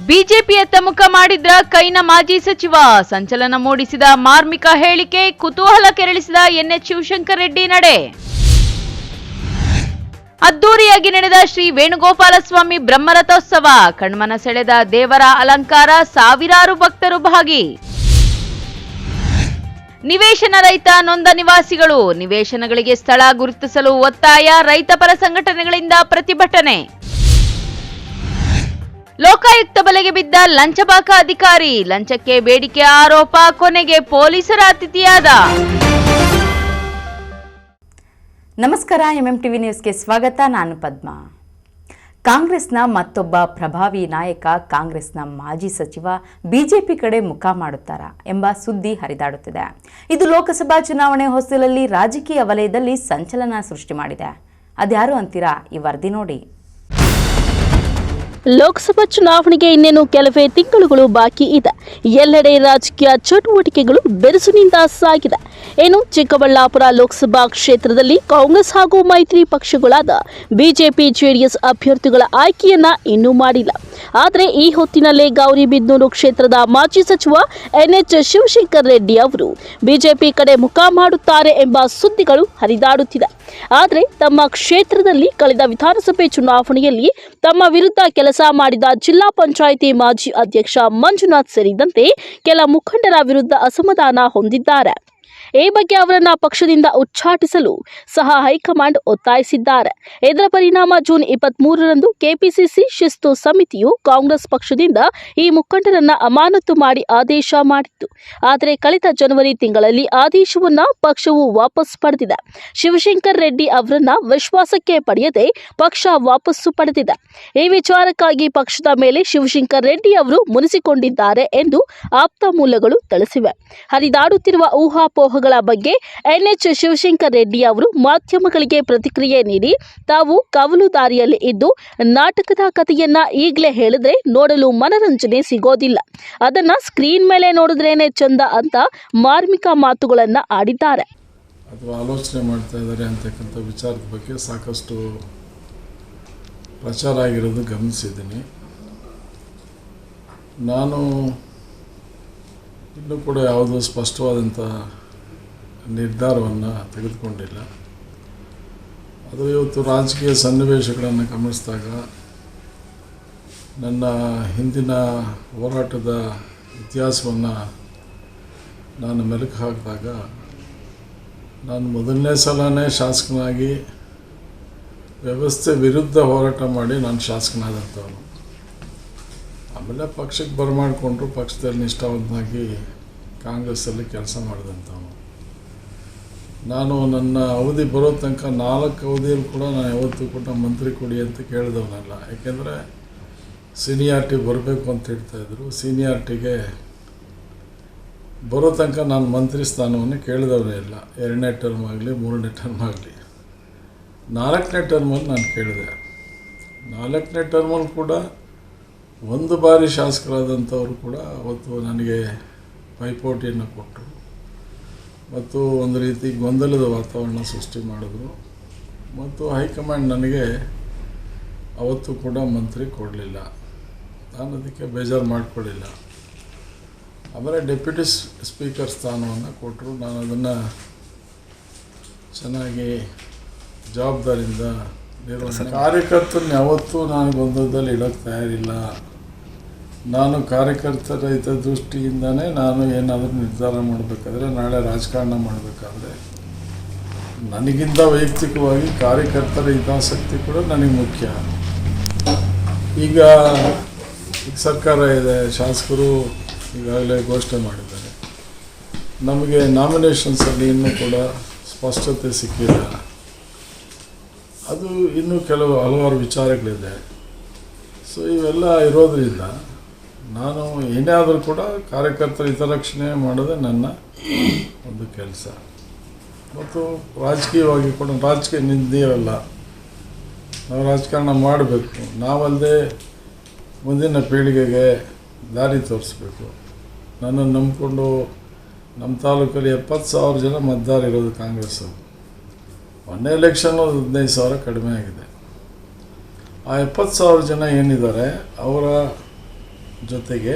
ಬಿಜೆಪಿಯತ್ತ ಮುಖ ಮಾಡಿದ್ರ ಕೈನ ಮಾಜಿ ಸಚಿವ, ಸಂಚಲನ ಮೂಡಿಸಿದ ಮಾರ್ಮಿಕ ಹೇಳಿಕೆ, ಕುತೂಹಲ ಕೆರಳಿಸಿದ ಎನ್ಎಚ್ ಶಿವಶಂಕರ ರೆಡ್ಡಿ ನಡೆ. ಅದ್ದೂರಿಯಾಗಿ ನಡೆದ ಶ್ರೀ ವೇಣುಗೋಪಾಲಸ್ವಾಮಿ ಬ್ರಹ್ಮರಥೋತ್ಸವ, ಕಣ್ಮನ ಸೆಳೆದ ದೇವರ ಅಲಂಕಾರ, ಸಾವಿರಾರು ಭಕ್ತರು ಭಾಗಿ. ನಿವೇಶನ ರಹಿತ ನೊಂದ ನಿವಾಸಿಗಳು, ನಿವೇಶನಗಳಿಗೆ ಸ್ಥಳ ಗುರುತಿಸಲು ಒತ್ತಾಯ, ರೈತ ಪರ ಸಂಘಟನೆಗಳಿಂದ ಪ್ರತಿಭಟನೆ. ಲೋಕಾಯುಕ್ತ ಬಲೆಗೆ ಬಿದ್ದ ಲಂಚಬಾಕ ಅಧಿಕಾರಿ, ಲಂಚಕ್ಕೆ ಬೇಡಿಕೆ ಆರೋಪ, ಕೊನೆಗೆ ಪೊಲೀಸರ ಅತಿಥಿಯಾದ. ನಮಸ್ಕಾರ, ಎಂಎಂಟಿವಿ ನ್ಯೂಸ್ಗೆ ಸ್ವಾಗತ. ನಾನು ಪದ್ಮಾ. ಕಾಂಗ್ರೆಸ್ನ ಮತ್ತೊಬ್ಬ ಪ್ರಭಾವಿ ನಾಯಕ, ಕಾಂಗ್ರೆಸ್ನ ಮಾಜಿ ಸಚಿವ ಬಿಜೆಪಿ ಕಡೆ ಮುಖ ಮಾಡುತ್ತಾರಾ ಎಂಬ ಸುದ್ದಿ ಹರಿದಾಡುತ್ತಿದೆ. ಇದು ಲೋಕಸಭಾ ಚುನಾವಣೆ ಹೊಸ್ತಿಲಲ್ಲಿ ರಾಜಕೀಯ ವಲಯದಲ್ಲಿ ಸಂಚಲನ ಸೃಷ್ಟಿ ಮಾಡಿದೆ. ಅದ್ಯಾರು ಅಂತೀರಾ? ಈ ವರದಿ ನೋಡಿ. ಲೋಕಸಭಾ ಚುನಾವಣೆಗೆ ಇನ್ನೇನು ಕೆಲವೇ ತಿಂಗಳುಗಳು ಬಾಕಿ ಇದೆ. ಎಲ್ಲೆಡೆ ರಾಜಕೀಯ ಚಟುವಟಿಕೆಗಳು ಬೆರಸಿನಿಂದ ಸಾಗಿದೆ. ಏನು ಚಿಕ್ಕಬಳ್ಳಾಪುರ ಲೋಕಸಭಾ ಕ್ಷೇತ್ರದಲ್ಲಿ ಕಾಂಗ್ರೆಸ್ ಹಾಗೂ ಮೈತ್ರಿ ಪಕ್ಷಗಳಾದ ಬಿಜೆಪಿ ಜೆಡಿಎಸ್ ಅಭ್ಯರ್ಥಿಗಳ ಆಯ್ಕೆಯನ್ನ ಇನ್ನೂ ಮಾಡಿಲ್ಲ. ಆದರೆ ಈ ಹೊತ್ತಿನಲ್ಲೇ ಗೌರಿಬಿದನೂರು ಕ್ಷೇತ್ರದ ಮಾಜಿ ಸಚಿವ ಎನ್ಎಚ್ ಶಿವಶಂಕರ ರೆಡ್ಡಿ ಅವರು ಬಿಜೆಪಿ ಕಡೆ ಮುಖ ಮಾಡುತ್ತಾರೆ ಎಂಬ ಸುದ್ದಿಗಳು ಹರಿದಾಡುತ್ತಿದೆ. ಆದರೆ ತಮ್ಮ ಕ್ಷೇತ್ರದಲ್ಲಿ ಕಳೆದ ವಿಧಾನಸಭೆ ಚುನಾವಣೆಯಲ್ಲಿ ತಮ್ಮ ವಿರುದ್ಧ ಕೆಲಸ ಮಾಡಿದ ಜಿಲ್ಲಾ ಪಂಚಾಯಿತಿ ಮಾಜಿ ಅಧ್ಯಕ್ಷ ಮಂಜುನಾಥ್ ಸೇರಿದಂತೆ ಕೆಲ ಮುಖಂಡರ ವಿರುದ್ಧ ಅಸಮಾಧಾನ ಹೊಂದಿದ್ದಾರೆ. ಈ ಬಗ್ಗೆ ಅವರನ್ನ ಪಕ್ಷದಿಂದ ಉಚ್ಚಾಟಿಸಲು ಸಹ ಹೈಕಮಾಂಡ್ ಒತ್ತಾಯಿಸಿದ್ದಾರೆ. ಇದರ ಪರಿಣಾಮ ಜೂನ್ 23ರಂದು ಕೆಪಿಸಿಸಿ ಶಿಸ್ತು ಸಮಿತಿಯು ಕಾಂಗ್ರೆಸ್ ಪಕ್ಷದಿಂದ ಈ ಮುಖಂಡರನ್ನ ಅಮಾನತು ಮಾಡಿ ಆದೇಶ ಮಾಡಿತ್ತು. ಆದರೆ ಕಳೆದ ಜನವರಿ ತಿಂಗಳಲ್ಲಿ ಆದೇಶವನ್ನ ಪಕ್ಷವು ವಾಪಸ್ ಪಡೆದಿದೆ. ಶಿವಶಂಕರ ರೆಡ್ಡಿ ಅವರನ್ನ ವಿಶ್ವಾಸಕ್ಕೆ ಪಡೆಯದೆ ಪಕ್ಷ ವಾಪಸ್ಸು ಪಡೆದಿದೆ. ಈ ವಿಚಾರಕ್ಕಾಗಿ ಪಕ್ಷದ ಮೇಲೆ ಶಿವಶಂಕರ ರೆಡ್ಡಿ ಅವರು ಮುನಿಸಿಕೊಂಡಿದ್ದಾರೆ ಎಂದು ಆಪ್ತ ಮೂಲಗಳು ತಿಳಿಸಿವೆ. ಹರಿದಾಡುತ್ತಿರುವ ಊಹಾಪೋಹಗಳ ಬಗ್ಗೆ ಎನ್ಎಚ್ ಶಿವಶಂಕರ ರೆಡ್ಡಿ ಅವರು ಮಾಧ್ಯಮಗಳಿಗೆ ಪ್ರತಿಕ್ರಿಯೆ ನೀಡಿ, ತಾವು ಕವಲು ದಾರಿಯಲ್ಲಿ ಇದ್ದು ನಾಟಕದ ಕಥೆಯನ್ನ ಈಗಲೇ ಹೇಳಿದ್ರೆ ನೋಡಲು ಮನರಂಜನೆ ಸಿಗೋದಿಲ್ಲ, ಅದನ್ನ ಸ್ಕ್ರೀನ್ ಮೇಲೆ ನೋಡಿದ್ರೇನೆ ಚಂದ ಅಂತ ಮಾರ್ಮಿಕ ಮಾತುಗಳನ್ನ ಆಡಿದ್ದಾರೆ. ಅಥವಾ ಆಲೋಚನೆ ಮಾಡ್ತಾ ಇದ್ದಾರೆ ಅಂತಕ್ಕಂಥ ವಿಚಾರದ ಬಗ್ಗೆ ಸಾಕಷ್ಟು ಪ್ರಚಾರ ಆಗಿರೋದು ಗಮನಿಸಿದ್ದೀನಿ. ನಾನು ಇನ್ನೂ ಕೂಡ ಯಾವುದೋ ಸ್ಪಷ್ಟವಾದಂಥ ನಿರ್ಧಾರವನ್ನು ತೆಗೆದುಕೊಂಡಿಲ್ಲ. ಅದು ಇವತ್ತು ರಾಜಕೀಯ ಸನ್ನಿವೇಶಗಳನ್ನು ಗಮನಿಸಿದಾಗ, ನನ್ನ ಹಿಂದಿನ ಹೋರಾಟದ ಇತಿಹಾಸವನ್ನು ನಾನು ಮೆಲುಕು ಹಾಕಿದಾಗ, ನಾನು ಮೊದಲನೇ ಸಲನೇ ಶಾಸಕನಾಗಿ ವ್ಯವಸ್ಥೆ ವಿರುದ್ಧ ಹೋರಾಟ ಮಾಡಿ ನಾನು ಶಾಸಕನಾದಂಥವನು. ಆಮೇಲೆ ಪಕ್ಷಕ್ಕೆ ಬರಮಾಡಿಕೊಂಡ್ರು, ಪಕ್ಷದಲ್ಲಿ ನಿಷ್ಠಾವಂತನಾಗಿ ಕಾಂಗ್ರೆಸ್ಸಲ್ಲಿ ಕೆಲಸ ಮಾಡಿದಂಥವನು. ನಾನು ನನ್ನ ಅವಧಿ ಬರೋ ತನಕ 4 ಅವಧಿಯಲ್ಲಿ ಕೂಡ ನಾನು ಯಾವತ್ತೂ ಕೂಡ ಮಂತ್ರಿ ಕೊಡಿ ಅಂತ ಕೇಳಿದವನಲ್ಲ. ಯಾಕೆಂದರೆ ಸೀನಿಯಾರಿಟಿ ಬರಬೇಕು ಅಂತ ಹೇಳ್ತಾಯಿದ್ರು. ಸೀನಿಯಾರಿಟಿಗೆ ಬರೋ ತನಕ ನಾನು ಮಂತ್ರಿ ಸ್ಥಾನವನ್ನು ಕೇಳಿದವನೇ ಇಲ್ಲ. 2ನೇ ಟರ್ಮ್ ಆಗಲಿ 3ನೇ ಟರ್ಮ್ ಆಗಲಿ. 4ನೇ ಟರ್ಮಲ್ಲಿ ನಾನು ಕೇಳಿದೆ. 4ನೇ ಟರ್ಮಲ್ಲಿ ಕೂಡ ಒಂದು ಬಾರಿ ಶಾಸಕರಾದಂಥವರು ಕೂಡ ಅವತ್ತು ನನಗೆ ಪೈಪೋಟಿಯನ್ನು ಕೊಟ್ಟರು ಮತ್ತು ಒಂದು ರೀತಿ ಗೊಂದಲದ ವಾತಾವರಣ ಸೃಷ್ಟಿ ಮಾಡಿದ್ರು. ಮತ್ತು ಹೈಕಮಾಂಡ್ ನನಗೆ ಅವತ್ತು ಕೂಡ ಮಂತ್ರಿ ಕೊಡಲಿಲ್ಲ. ನಾನು ಅದಕ್ಕೆ ಬೇಜಾರು ಮಾಡಿಕೊಳ್ಳಿಲ್ಲ. ಆಮೇಲೆ ಡೆಪ್ಯೂಟಿ ಸ್ಪೀಕರ್ ಸ್ಥಾನವನ್ನು ಕೊಟ್ಟರು. ನಾನು ಅದನ್ನು ಚೆನ್ನಾಗಿ ಜವಾಬ್ದಾರಿಯಿಂದ ನಿರ್ವಹಣೆ. ಕಾರ್ಯಕರ್ತರನ್ನ ಯಾವತ್ತೂ ನಾನು ಗೊಂದಲದಲ್ಲಿ ಇಡೋಕ್ಕೆ ತಯಾರಿಲ್ಲ. ನಾನು ಕಾರ್ಯಕರ್ತರ ಹಿತದೃಷ್ಟಿಯಿಂದನೇ ನಾನು ಏನಾದರೂ ನಿರ್ಧಾರ ಮಾಡಬೇಕಾದ್ರೆ, ನಾಳೆ ರಾಜಕಾರಣ ಮಾಡಬೇಕಾದ್ರೆ ನನಗಿಂತ ವೈಯಕ್ತಿಕವಾಗಿ ಕಾರ್ಯಕರ್ತರ ಹಿತಾಸಕ್ತಿ ಕೂಡ ನನಗೆ ಮುಖ್ಯ. ಈಗ ಸರ್ಕಾರ ಇದೆ, ಶಾಸಕರು ಈಗಾಗಲೇ ಘೋಷಣೆ ಮಾಡಿದ್ದಾರೆ. ನಮಗೆ ನಾಮಿನೇಷನ್ಸಲ್ಲಿ ಇನ್ನೂ ಕೂಡ ಸ್ಪಷ್ಟತೆ ಸಿಕ್ಕಿಲ್ಲ. ಅದು ಇನ್ನೂ ಹಲವಾರು ವಿಚಾರಗಳಿದೆ. ಸೊ ಇವೆಲ್ಲ ಇರೋದರಿಂದ ನಾನು ಏನೇ ಆದರೂ ಕೂಡ ಕಾರ್ಯಕರ್ತರ ಹಿತರಕ್ಷಣೆ ಮಾಡೋದೇ ನನ್ನ ಒಂದು ಕೆಲಸ. ಮತ್ತು ರಾಜಕೀಯವಾಗಿ ಕೂಡ ರಾಜಕೀಯ ನಿಂದೆಯಲ್ಲ, ನಾವು ರಾಜಕಾರಣ ಮಾಡಬೇಕು. ನಾವಲ್ಲದೆ ಮುಂದಿನ ಪೀಳಿಗೆಗೆ ದಾರಿ ತೋರಿಸ್ಬೇಕು. ನನ್ನನ್ನು ನಂಬಿಕೊಂಡು ನಮ್ಮ ತಾಲೂಕಲ್ಲಿ 70,000 ಜನ ಮತದಾರರಿರೋದು ಕಾಂಗ್ರೆಸ್ಸು. ಮೊನ್ನೆ ಎಲೆಕ್ಷನ್ 15,000 ಕಡಿಮೆ ಆಗಿದೆ. ಆ 70,000 ಜನ ಏನಿದ್ದಾರೆ ಅವರ ಜೊತೆಗೆ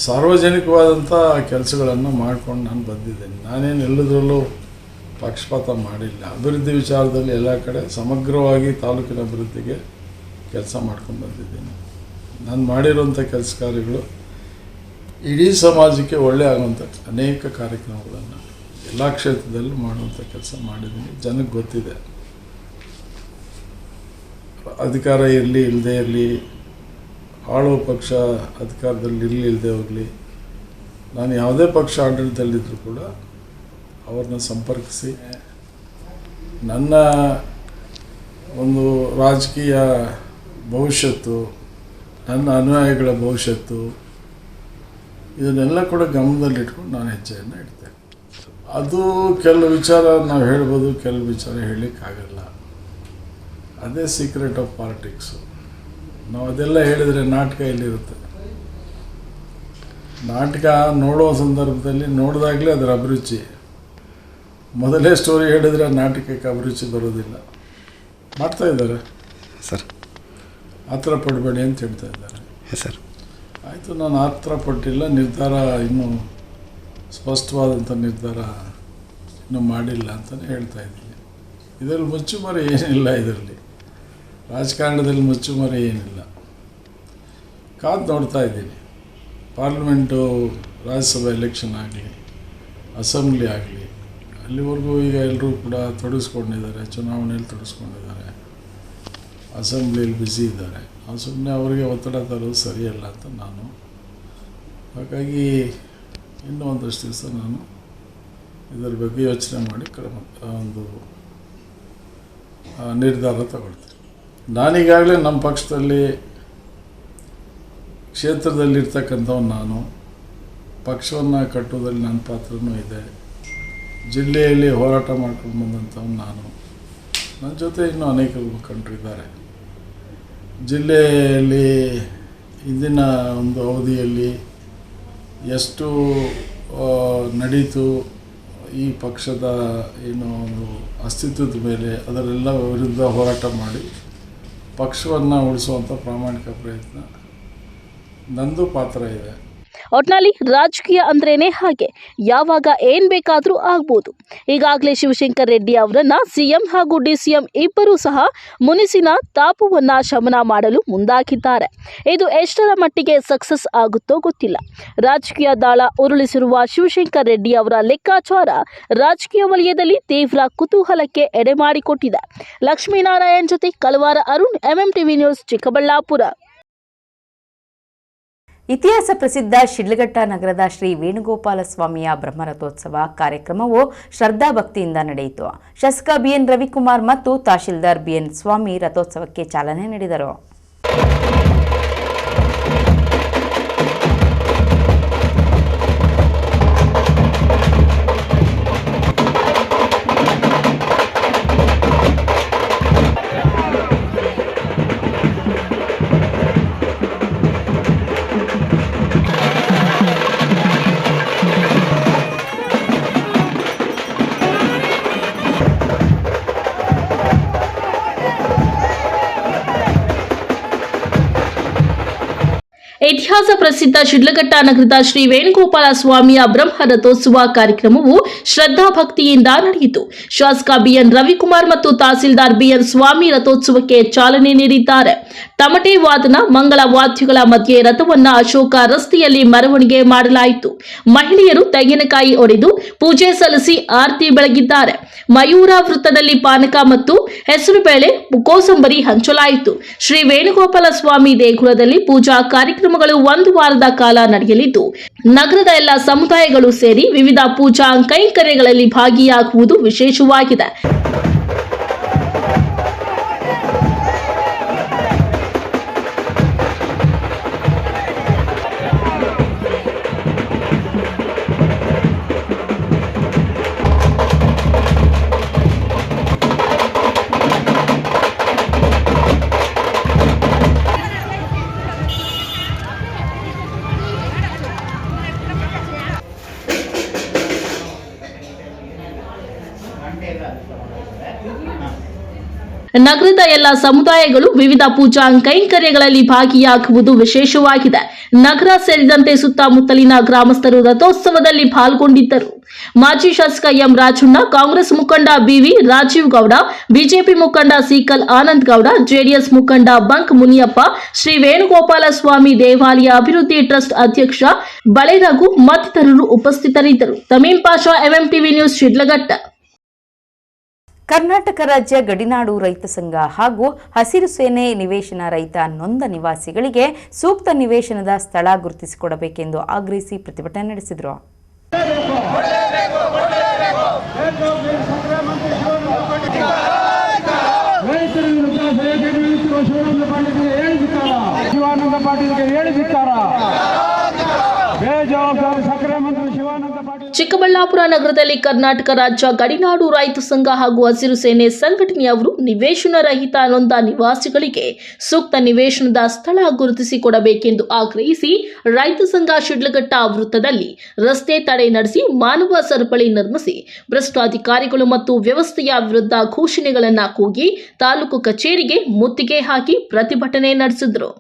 ಸಾರ್ವಜನಿಕವಾದಂಥ ಕೆಲಸಗಳನ್ನು ಮಾಡ್ಕೊಂಡು ನಾನು ಬಂದಿದ್ದೇನೆ. ನಾನೇನು ಎಲ್ಲದರಲ್ಲೂ ಪಕ್ಷಪಾತ ಮಾಡಿಲ್ಲ. ಅಭಿವೃದ್ಧಿ ವಿಚಾರದಲ್ಲಿ ಎಲ್ಲ ಕಡೆ ಸಮಗ್ರವಾಗಿ ತಾಲೂಕಿನ ಅಭಿವೃದ್ಧಿಗೆ ಕೆಲಸ ಮಾಡ್ಕೊಂಡು ಬಂದಿದ್ದೀನಿ. ನಾನು ಮಾಡಿರುವಂಥ ಕೆಲಸ ಕಾರ್ಯಗಳು ಇಡೀ ಸಮಾಜಕ್ಕೆ ಒಳ್ಳೆಯ ಆಗುವಂಥ ಅನೇಕ ಕಾರ್ಯಕ್ರಮಗಳನ್ನು ಎಲ್ಲ ಕ್ಷೇತ್ರದಲ್ಲೂ ಮಾಡುವಂಥ ಕೆಲಸ ಮಾಡಿದ್ದೀನಿ. ಜನಕ್ಕೆ ಗೊತ್ತಿದೆ. ಅಧಿಕಾರ ಇರಲಿ ಇಲ್ಲದೇ ಇರಲಿ, ಆಳುವ ಪಕ್ಷ ಅಧಿಕಾರದಲ್ಲಿ ಇರಲಿ ಇಲ್ಲದೆ ಹೋಗಲಿ, ನಾನು ಯಾವುದೇ ಪಕ್ಷ ಆಡಳಿತದಲ್ಲಿದ್ದರೂ ಕೂಡ ಅವ್ರನ್ನ ಸಂಪರ್ಕಿಸಿ ನನ್ನ ಒಂದು ರಾಜಕೀಯ ಭವಿಷ್ಯತ್ತು, ನನ್ನ ಅನುಯಾಯಿಗಳ ಭವಿಷ್ಯತ್ತು, ಇದನ್ನೆಲ್ಲ ಕೂಡ ಗಮನದಲ್ಲಿಟ್ಕೊಂಡು ನಾನು ಹೆಜ್ಜೆಯನ್ನು ಇಡ್ತೇನೆ. ಅದು ಕೆಲವು ವಿಚಾರ ನಾವು ಹೇಳ್ಬೋದು, ಕೆಲವು ವಿಚಾರ ಹೇಳಲಿಕ್ಕಾಗಲ್ಲ. ಅದೇ ಸೀಕ್ರೆಟ್ ಆಫ್ ಪಾಲಿಟಿಕ್ಸು. ನಾವು ಅದೆಲ್ಲ ಹೇಳಿದರೆ ನಾಟಕ ಎಲ್ಲಿರುತ್ತೆ? ನಾಟಕ ನೋಡೋ ಸಂದರ್ಭದಲ್ಲಿ ನೋಡಿದಾಗಲೇ ಅದರ ಅಭಿರುಚಿ. ಮೊದಲೇ ಸ್ಟೋರಿ ಹೇಳಿದರೆ ನಾಟಕಕ್ಕೆ ಅಭಿರುಚಿ ಬರೋದಿಲ್ಲ. ಮಾಡ್ತಾ ಇದ್ದಾರೆ ಸರ್. ಆತರ ಪಡಬೇಡಿ ಅಂತ ಹೇಳ್ತಾ ಇದ್ದಾರೆ ಸರ್. ಆಯಿತು, ನಾನು ಆತರ ಪಟ್ಟಿಲ್ಲ. ನಿರ್ಧಾರ ಇನ್ನೂ ಸ್ಪಷ್ಟವಾದಂಥ ನಿರ್ಧಾರ ಇನ್ನೂ ಮಾಡಿಲ್ಲ ಅಂತಲೇ ಹೇಳ್ತಾ ಇದ್ದೀನಿ. ಇದರಲ್ಲಿ ಮುಚ್ಚುಮರೆ ಏನಿಲ್ಲ. ಇದರಲ್ಲಿ ರಾಜಕಾರಣದಲ್ಲಿ ಮುಚ್ಚುಮರೆ ಏನಿಲ್ಲ. ಕಾದು ನೋಡ್ತಾ ಇದ್ದೀನಿ. ಪಾರ್ಲಿಮೆಂಟು, ರಾಜ್ಯಸಭೆ ಎಲೆಕ್ಷನ್ ಆಗಲಿ, ಅಸೆಂಬ್ಲಿ ಆಗಲಿ, ಅಲ್ಲಿವರೆಗೂ ಈಗ ಎಲ್ಲರೂ ಕೂಡ ತೊಡಗಿಸ್ಕೊಂಡಿದ್ದಾರೆ, ಚುನಾವಣೆಯಲ್ಲಿ ತೊಡಗಿಸ್ಕೊಂಡಿದ್ದಾರೆ, ಅಸೆಂಬ್ಲಿಯಲ್ಲಿ ಬ್ಯುಸಿ ಇದ್ದಾರೆ. ಸುಮ್ಮನೆ ಅವರಿಗೆ ಒತ್ತಡ ತರೋದು ಸರಿಯಲ್ಲ ಅಂತ ನಾನು. ಹಾಗಾಗಿ ಇನ್ನೂ ಒಂದಷ್ಟು ದಿವಸ ನಾನು ಇದರ ಬಗ್ಗೆ ಯೋಚನೆ ಮಾಡಿ ಒಂದು ನಿರ್ಧಾರ ತಗೊಳ್ತೀನಿ. ನಾನೀಗಾಗಲೇ ನಮ್ಮ ಪಕ್ಷದಲ್ಲಿ ಕ್ಷೇತ್ರದಲ್ಲಿರ್ತಕ್ಕಂಥವ್ನು. ನಾನು ಪಕ್ಷವನ್ನು ಕಟ್ಟುವುದರಲ್ಲಿ ನನ್ನ ಪಾತ್ರನೂ ಇದೆ. ಜಿಲ್ಲೆಯಲ್ಲಿ ಹೋರಾಟ ಮಾಡ್ಕೊಂಡು ಬಂದಂಥವ್ನು ನಾನು. ನನ್ನ ಜೊತೆ ಇನ್ನೂ ಅನೇಕ ಮುಖಂಡರಿದ್ದಾರೆ. ಜಿಲ್ಲೆಯಲ್ಲಿ ಇಂದಿನ ಒಂದು ಅವಧಿಯಲ್ಲಿ ಎಷ್ಟು ನಡೀತು ಈ ಪಕ್ಷದ ಏನು ಒಂದು ಅಸ್ತಿತ್ವದ ಮೇಲೆ, ಅದರೆಲ್ಲ ವಿರುದ್ಧ ಹೋರಾಟ ಮಾಡಿ ಪಕ್ಷವನ್ನು ಉಳಿಸುವಂಥ ಪ್ರಾಮಾಣಿಕ ಪ್ರಯತ್ನ ನಂದು ಪಾತ್ರ ಇದೆ. ಒಟ್ನಲ್ಲಿ ರಾಜಕೀಯ ಅಂದ್ರೇನೆ ಹಾಗೆ, ಯಾವಾಗ ಏನ್ ಬೇಕಾದ್ರೂ ಆಗ್ಬೋದು. ಈಗಾಗಲೇ ಶಿವಶಂಕರ್ ರೆಡ್ಡಿ ಅವರನ್ನ ಸಿಎಂ ಹಾಗೂ ಡಿಸಿಎಂ ಇಬ್ಬರೂ ಸಹ ಮುನಿಸಿನ ತಾಪವನ್ನ ಶಮನ ಮಾಡಲು ಮುಂದಾಗಿದ್ದಾರೆ. ಇದು ಎಷ್ಟರ ಮಟ್ಟಿಗೆ ಸಕ್ಸಸ್ ಆಗುತ್ತೋ ಗೊತ್ತಿಲ್ಲ. ರಾಜಕೀಯ ದಾಳ ಉರುಳಿಸಿರುವ ಶಿವಶಂಕರ್ ರೆಡ್ಡಿ ಅವರ ಲೆಕ್ಕಾಚಾರ ರಾಜಕೀಯ ವಲಯದಲ್ಲಿ ತೀವ್ರ ಕುತೂಹಲಕ್ಕೆ ಎಡೆ ಮಾಡಿಕೊಟ್ಟಿದೆ. ಲಕ್ಷ್ಮೀನಾರಾಯಣ್ ಜೊತೆ ಕಲವಾರ ಅರುಣ್, ಎಂಎಂಟಿವಿ ನ್ಯೂಸ್, ಚಿಕ್ಕಬಳ್ಳಾಪುರ. ಇತಿಹಾಸ ಪ್ರಸಿದ್ಧ ಶಿಡ್ಲಘಟ್ಟ ನಗರದ ಶ್ರೀ ವೇಣುಗೋಪಾಲ ಸ್ವಾಮಿಯ ಬ್ರಹ್ಮರಥೋತ್ಸವ ಕಾರ್ಯಕ್ರಮವು ಶ್ರದ್ಧಾಭಕ್ತಿಯಿಂದ ನಡೆಯಿತು. ಶಾಸಕ ಬಿಎನ್ ರವಿಕುಮಾರ್ ಮತ್ತು ತಹಶೀಲ್ದಾರ್ ಬಿಎನ್ ಸ್ವಾಮಿ ರಥೋತ್ಸವಕ್ಕೆ ಚಾಲನೆ ನೀಡಿದರು. ಇತಿಹಾಸ ಪ್ರಸಿದ್ಧ ಶಿಡ್ಲಘಟ್ಟ ನಗರದ ಶ್ರೀ ವೇಣುಗೋಪಾಲ ಸ್ವಾಮಿಯ ಬ್ರಹ್ಮ ರಥೋತ್ಸವ ಕಾರ್ಯಕ್ರಮವು ಶ್ರದ್ಧಾಭಕ್ತಿಯಿಂದ ನಡೆಯಿತು. ಶಾಸಕ ಬಿಎನ್ ರವಿಕುಮಾರ್ ಮತ್ತು ತಹಸೀಲ್ದಾರ್ ಬಿಎನ್ ಸ್ವಾಮಿ ರಥೋತ್ಸವಕ್ಕೆ ಚಾಲನೆ ನೀಡಿದ್ದಾರೆ. ತಮಟೆ ವಾದನ, ಮಂಗಳ ವಾದ್ಯಗಳ ಮಧ್ಯೆ ರಥವನ್ನ ಅಶೋಕ ರಸ್ತೆಯಲ್ಲಿ ಮೆರವಣಿಗೆ ಮಾಡಲಾಯಿತು. ಮಹಿಳೆಯರು ತೆಂಗಿನಕಾಯಿ ಒಡೆದು ಪೂಜೆ ಸಲ್ಲಿಸಿ ಆರತಿ ಬೆಳಗಿದ್ದಾರೆ. ಮಯೂರ ವೃತ್ತದಲ್ಲಿ ಪಾನಕ ಮತ್ತು ಹೆಸರುಬೇಳೆ, ಕೋಸಂಬರಿ ಹಂಚಲಾಯಿತು. ಶ್ರೀ ವೇಣುಗೋಪಾಲ ಸ್ವಾಮಿ ದೇಗುಲದಲ್ಲಿ ಪೂಜಾ ಕಾರ್ಯಕ್ರಮಗಳು 1 ವಾರದ ಕಾಲ ನಡೆಯಲಿದ್ದು, ನಗರದ ಎಲ್ಲ ಸಮುದಾಯಗಳು ಸೇರಿ ವಿವಿಧ ಪೂಜಾ ಕೈಂಕರ್ಯಗಳಲ್ಲಿ ಭಾಗಿಯಾಗುವುದು ವಿಶೇಷವಾಗಿದೆ. ಗಂಟೆ ಇಲ್ಲ ನಗರದ ಎಲ್ಲ ಸಮುದಾಯಗಳು ವಿವಿಧ ಪೂಜಾ ಕೈಂಕರ್ಯಗಳಲ್ಲಿ ಭಾಗಿಯಾಗುವುದು ವಿಶೇಷವಾಗಿದೆ. ನಗರ ಸೇರಿದಂತೆ ಸುತ್ತಮುತ್ತಲಿನ ಗ್ರಾಮಸ್ಥರು ರಥೋತ್ಸವದಲ್ಲಿ ಪಾಲ್ಗೊಂಡಿದ್ದರು. ಮಾಜಿ ಶಾಸಕ ಎಂ ರಾಜಣ್ಣ, ಕಾಂಗ್ರೆಸ್ ಮುಖಂಡ ಬಿವಿ ರಾಜೀವ್ ಗೌಡ, ಬಿಜೆಪಿ ಮುಖಂಡ ಸೀಕಲ್ ಆನಂದ್ ಗೌಡ, ಜೆಡಿಎಸ್ ಮುಖಂಡ ಬಂಕ್ ಮುನಿಯಪ್ಪ, ಶ್ರೀ ವೇಣುಗೋಪಾಲ ಸ್ವಾಮಿ ದೇವಾಲಯ ಅಭಿವೃದ್ಧಿ ಟ್ರಸ್ಟ್ ಅಧ್ಯಕ್ಷ ಬಳೆ ರಘು ಮತ್ತಿತರರು ಉಪಸ್ಥಿತರಿದ್ದರು. ತಮೀಂ ಪಾಷಾ, ಎಂಎಂಟಿವಿ ನ್ಯೂಸ್, ಶಿಡ್ಲಘಟ್ಟ. ಕರ್ನಾಟಕ ರಾಜ್ಯ ಗಡಿನಾಡು ರೈತ ಸಂಘ ಹಾಗೂ ಹಸಿರು ಸೇನೆ ನಿವೇಶನ ರಹಿತ ನೊಂದ ನಿವಾಸಿಗಳಿಗೆ ಸೂಕ್ತ ನಿವೇಶನದ ಸ್ಥಳ ಗುರುತಿಸಿಕೊಡಬೇಕೆಂದು ಆಗ್ರಹಿಸಿ ಪ್ರತಿಭಟನೆ ನಡೆಸಿದರು. ಚಿಕ್ಕಬಳ್ಳಾಪುರ ನಗರದಲ್ಲಿ ಕರ್ನಾಟಕ ರಾಜ್ಯ ಗಡಿನಾಡು ರೈತ ಸಂಘ ಹಾಗೂ ಹಸಿರು ಸೇನೆ ಸಂಘಟನೆಯವರು ನಿವೇಶನ ರಹಿತ ನೊಂದ ನಿವಾಸಿಗಳಿಗೆ ಸೂಕ್ತ ನಿವೇಶನದ ಸ್ಥಳ ಗುರುತಿಸಿಕೊಡಬೇಕೆಂದು ಆಗ್ರಹಿಸಿ ರೈತ ಸಂಘ ಶಿಡ್ಲಘಟ್ಟ ವೃತ್ತದಲ್ಲಿ ರಸ್ತೆ ತಡೆ ನಡೆಸಿ ಮಾನವ ಸರಪಳಿ ನಿರ್ಮಿಸಿ ಭ್ರಷ್ಟ ಅಧಿಕಾರಿಗಳು ಮತ್ತು ವ್ಯವಸ್ಥೆಯ ವಿರುದ್ಧ ಘೋಷಣೆಗಳನ್ನು ಕೂಗಿ ತಾಲೂಕು ಕಚೇರಿಗೆ ಮುತ್ತಿಗೆ ಹಾಕಿ ಪ್ರತಿಭಟನೆ ನಡೆಸಿದರು.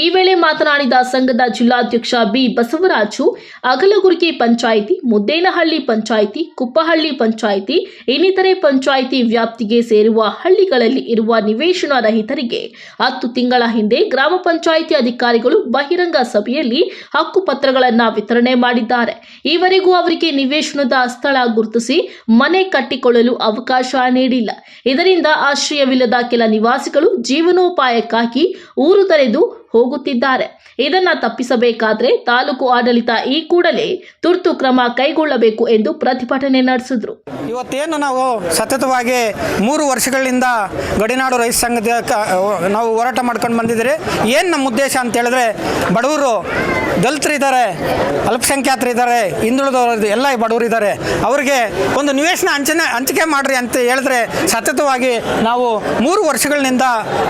ಈ ವೇಳೆ ಮಾತನಾಡಿದ ಸಂಘದ ಜಿಲ್ಲಾಧ್ಯಕ್ಷ ಬಿ ಬಸವರಾಜು, ಅಗಲಗುರ್ಗಿ ಪಂಚಾಯಿತಿ, ಮುದ್ದೇನಹಳ್ಳಿ ಪಂಚಾಯಿತಿ, ಕುಪ್ಪಹಳ್ಳಿ ಪಂಚಾಯಿತಿ, ಇನ್ನಿತರೆ ಪಂಚಾಯಿತಿ ವ್ಯಾಪ್ತಿಗೆ ಸೇರುವ ಹಳ್ಳಿಗಳಲ್ಲಿ ಇರುವ ನಿವೇಶನ ರಹಿತರಿಗೆ 10 ತಿಂಗಳ ಹಿಂದೆ ಗ್ರಾಮ ಪಂಚಾಯಿತಿ ಅಧಿಕಾರಿಗಳು ಬಹಿರಂಗ ಸಭೆಯಲ್ಲಿ ಹಕ್ಕುಪತ್ರಗಳನ್ನು ವಿತರಣೆ ಮಾಡಿದ್ದಾರೆ. ಈವರೆಗೂ ಅವರಿಗೆ ನಿವೇಶನದ ಸ್ಥಳ ಗುರುತಿಸಿ ಮನೆ ಕಟ್ಟಿಕೊಳ್ಳಲು ಅವಕಾಶ ನೀಡಿಲ್ಲ. ಇದರಿಂದ ಆಶ್ರಯವಿಲ್ಲದ ಕೆಲ ನಿವಾಸಿಗಳು ಜೀವನೋಪಾಯಕ್ಕಾಗಿ ಊರು ತೊರೆದು ಹೋಗುತ್ತಿದ್ದಾರೆ. ಇದನ್ನು ತಪ್ಪಿಸಬೇಕಾದರೆ ತಾಲೂಕು ಆಡಳಿತ ಈ ಕೂಡಲೇ ತುರ್ತು ಕ್ರಮ ಕೈಗೊಳ್ಳಬೇಕು ಎಂದು ಪ್ರತಿಭಟನೆ ನಡೆಸಿದರು. ಇವತ್ತೇನು ನಾವು ಸತತವಾಗಿ 3 ವರ್ಷಗಳಿಂದ ಗಡಿನಾಡು ರೈತ ಸಂಘದ ನಾವು ಹೋರಾಟ ಮಾಡ್ಕೊಂಡು ಬಂದಿದ್ದೀರಿ. ಏನು ನಮ್ಮ ಉದ್ದೇಶ ಅಂತ ಹೇಳಿದ್ರೆ, ಬಡವರು, ದಲಿತರಿದ್ದಾರೆ, ಅಲ್ಪಸಂಖ್ಯಾತರಿದ್ದಾರೆ, ಹಿಂದುಳಿದವರು ಎಲ್ಲ ಬಡವರಿದ್ದಾರೆ, ಅವರಿಗೆ ಒಂದು ನಿವೇಶನ ಹಂಚಿಕೆ ಮಾಡಿರಿ ಅಂತ ಹೇಳಿದ್ರೆ ಸತತವಾಗಿ ನಾವು 3 ವರ್ಷಗಳಿಂದ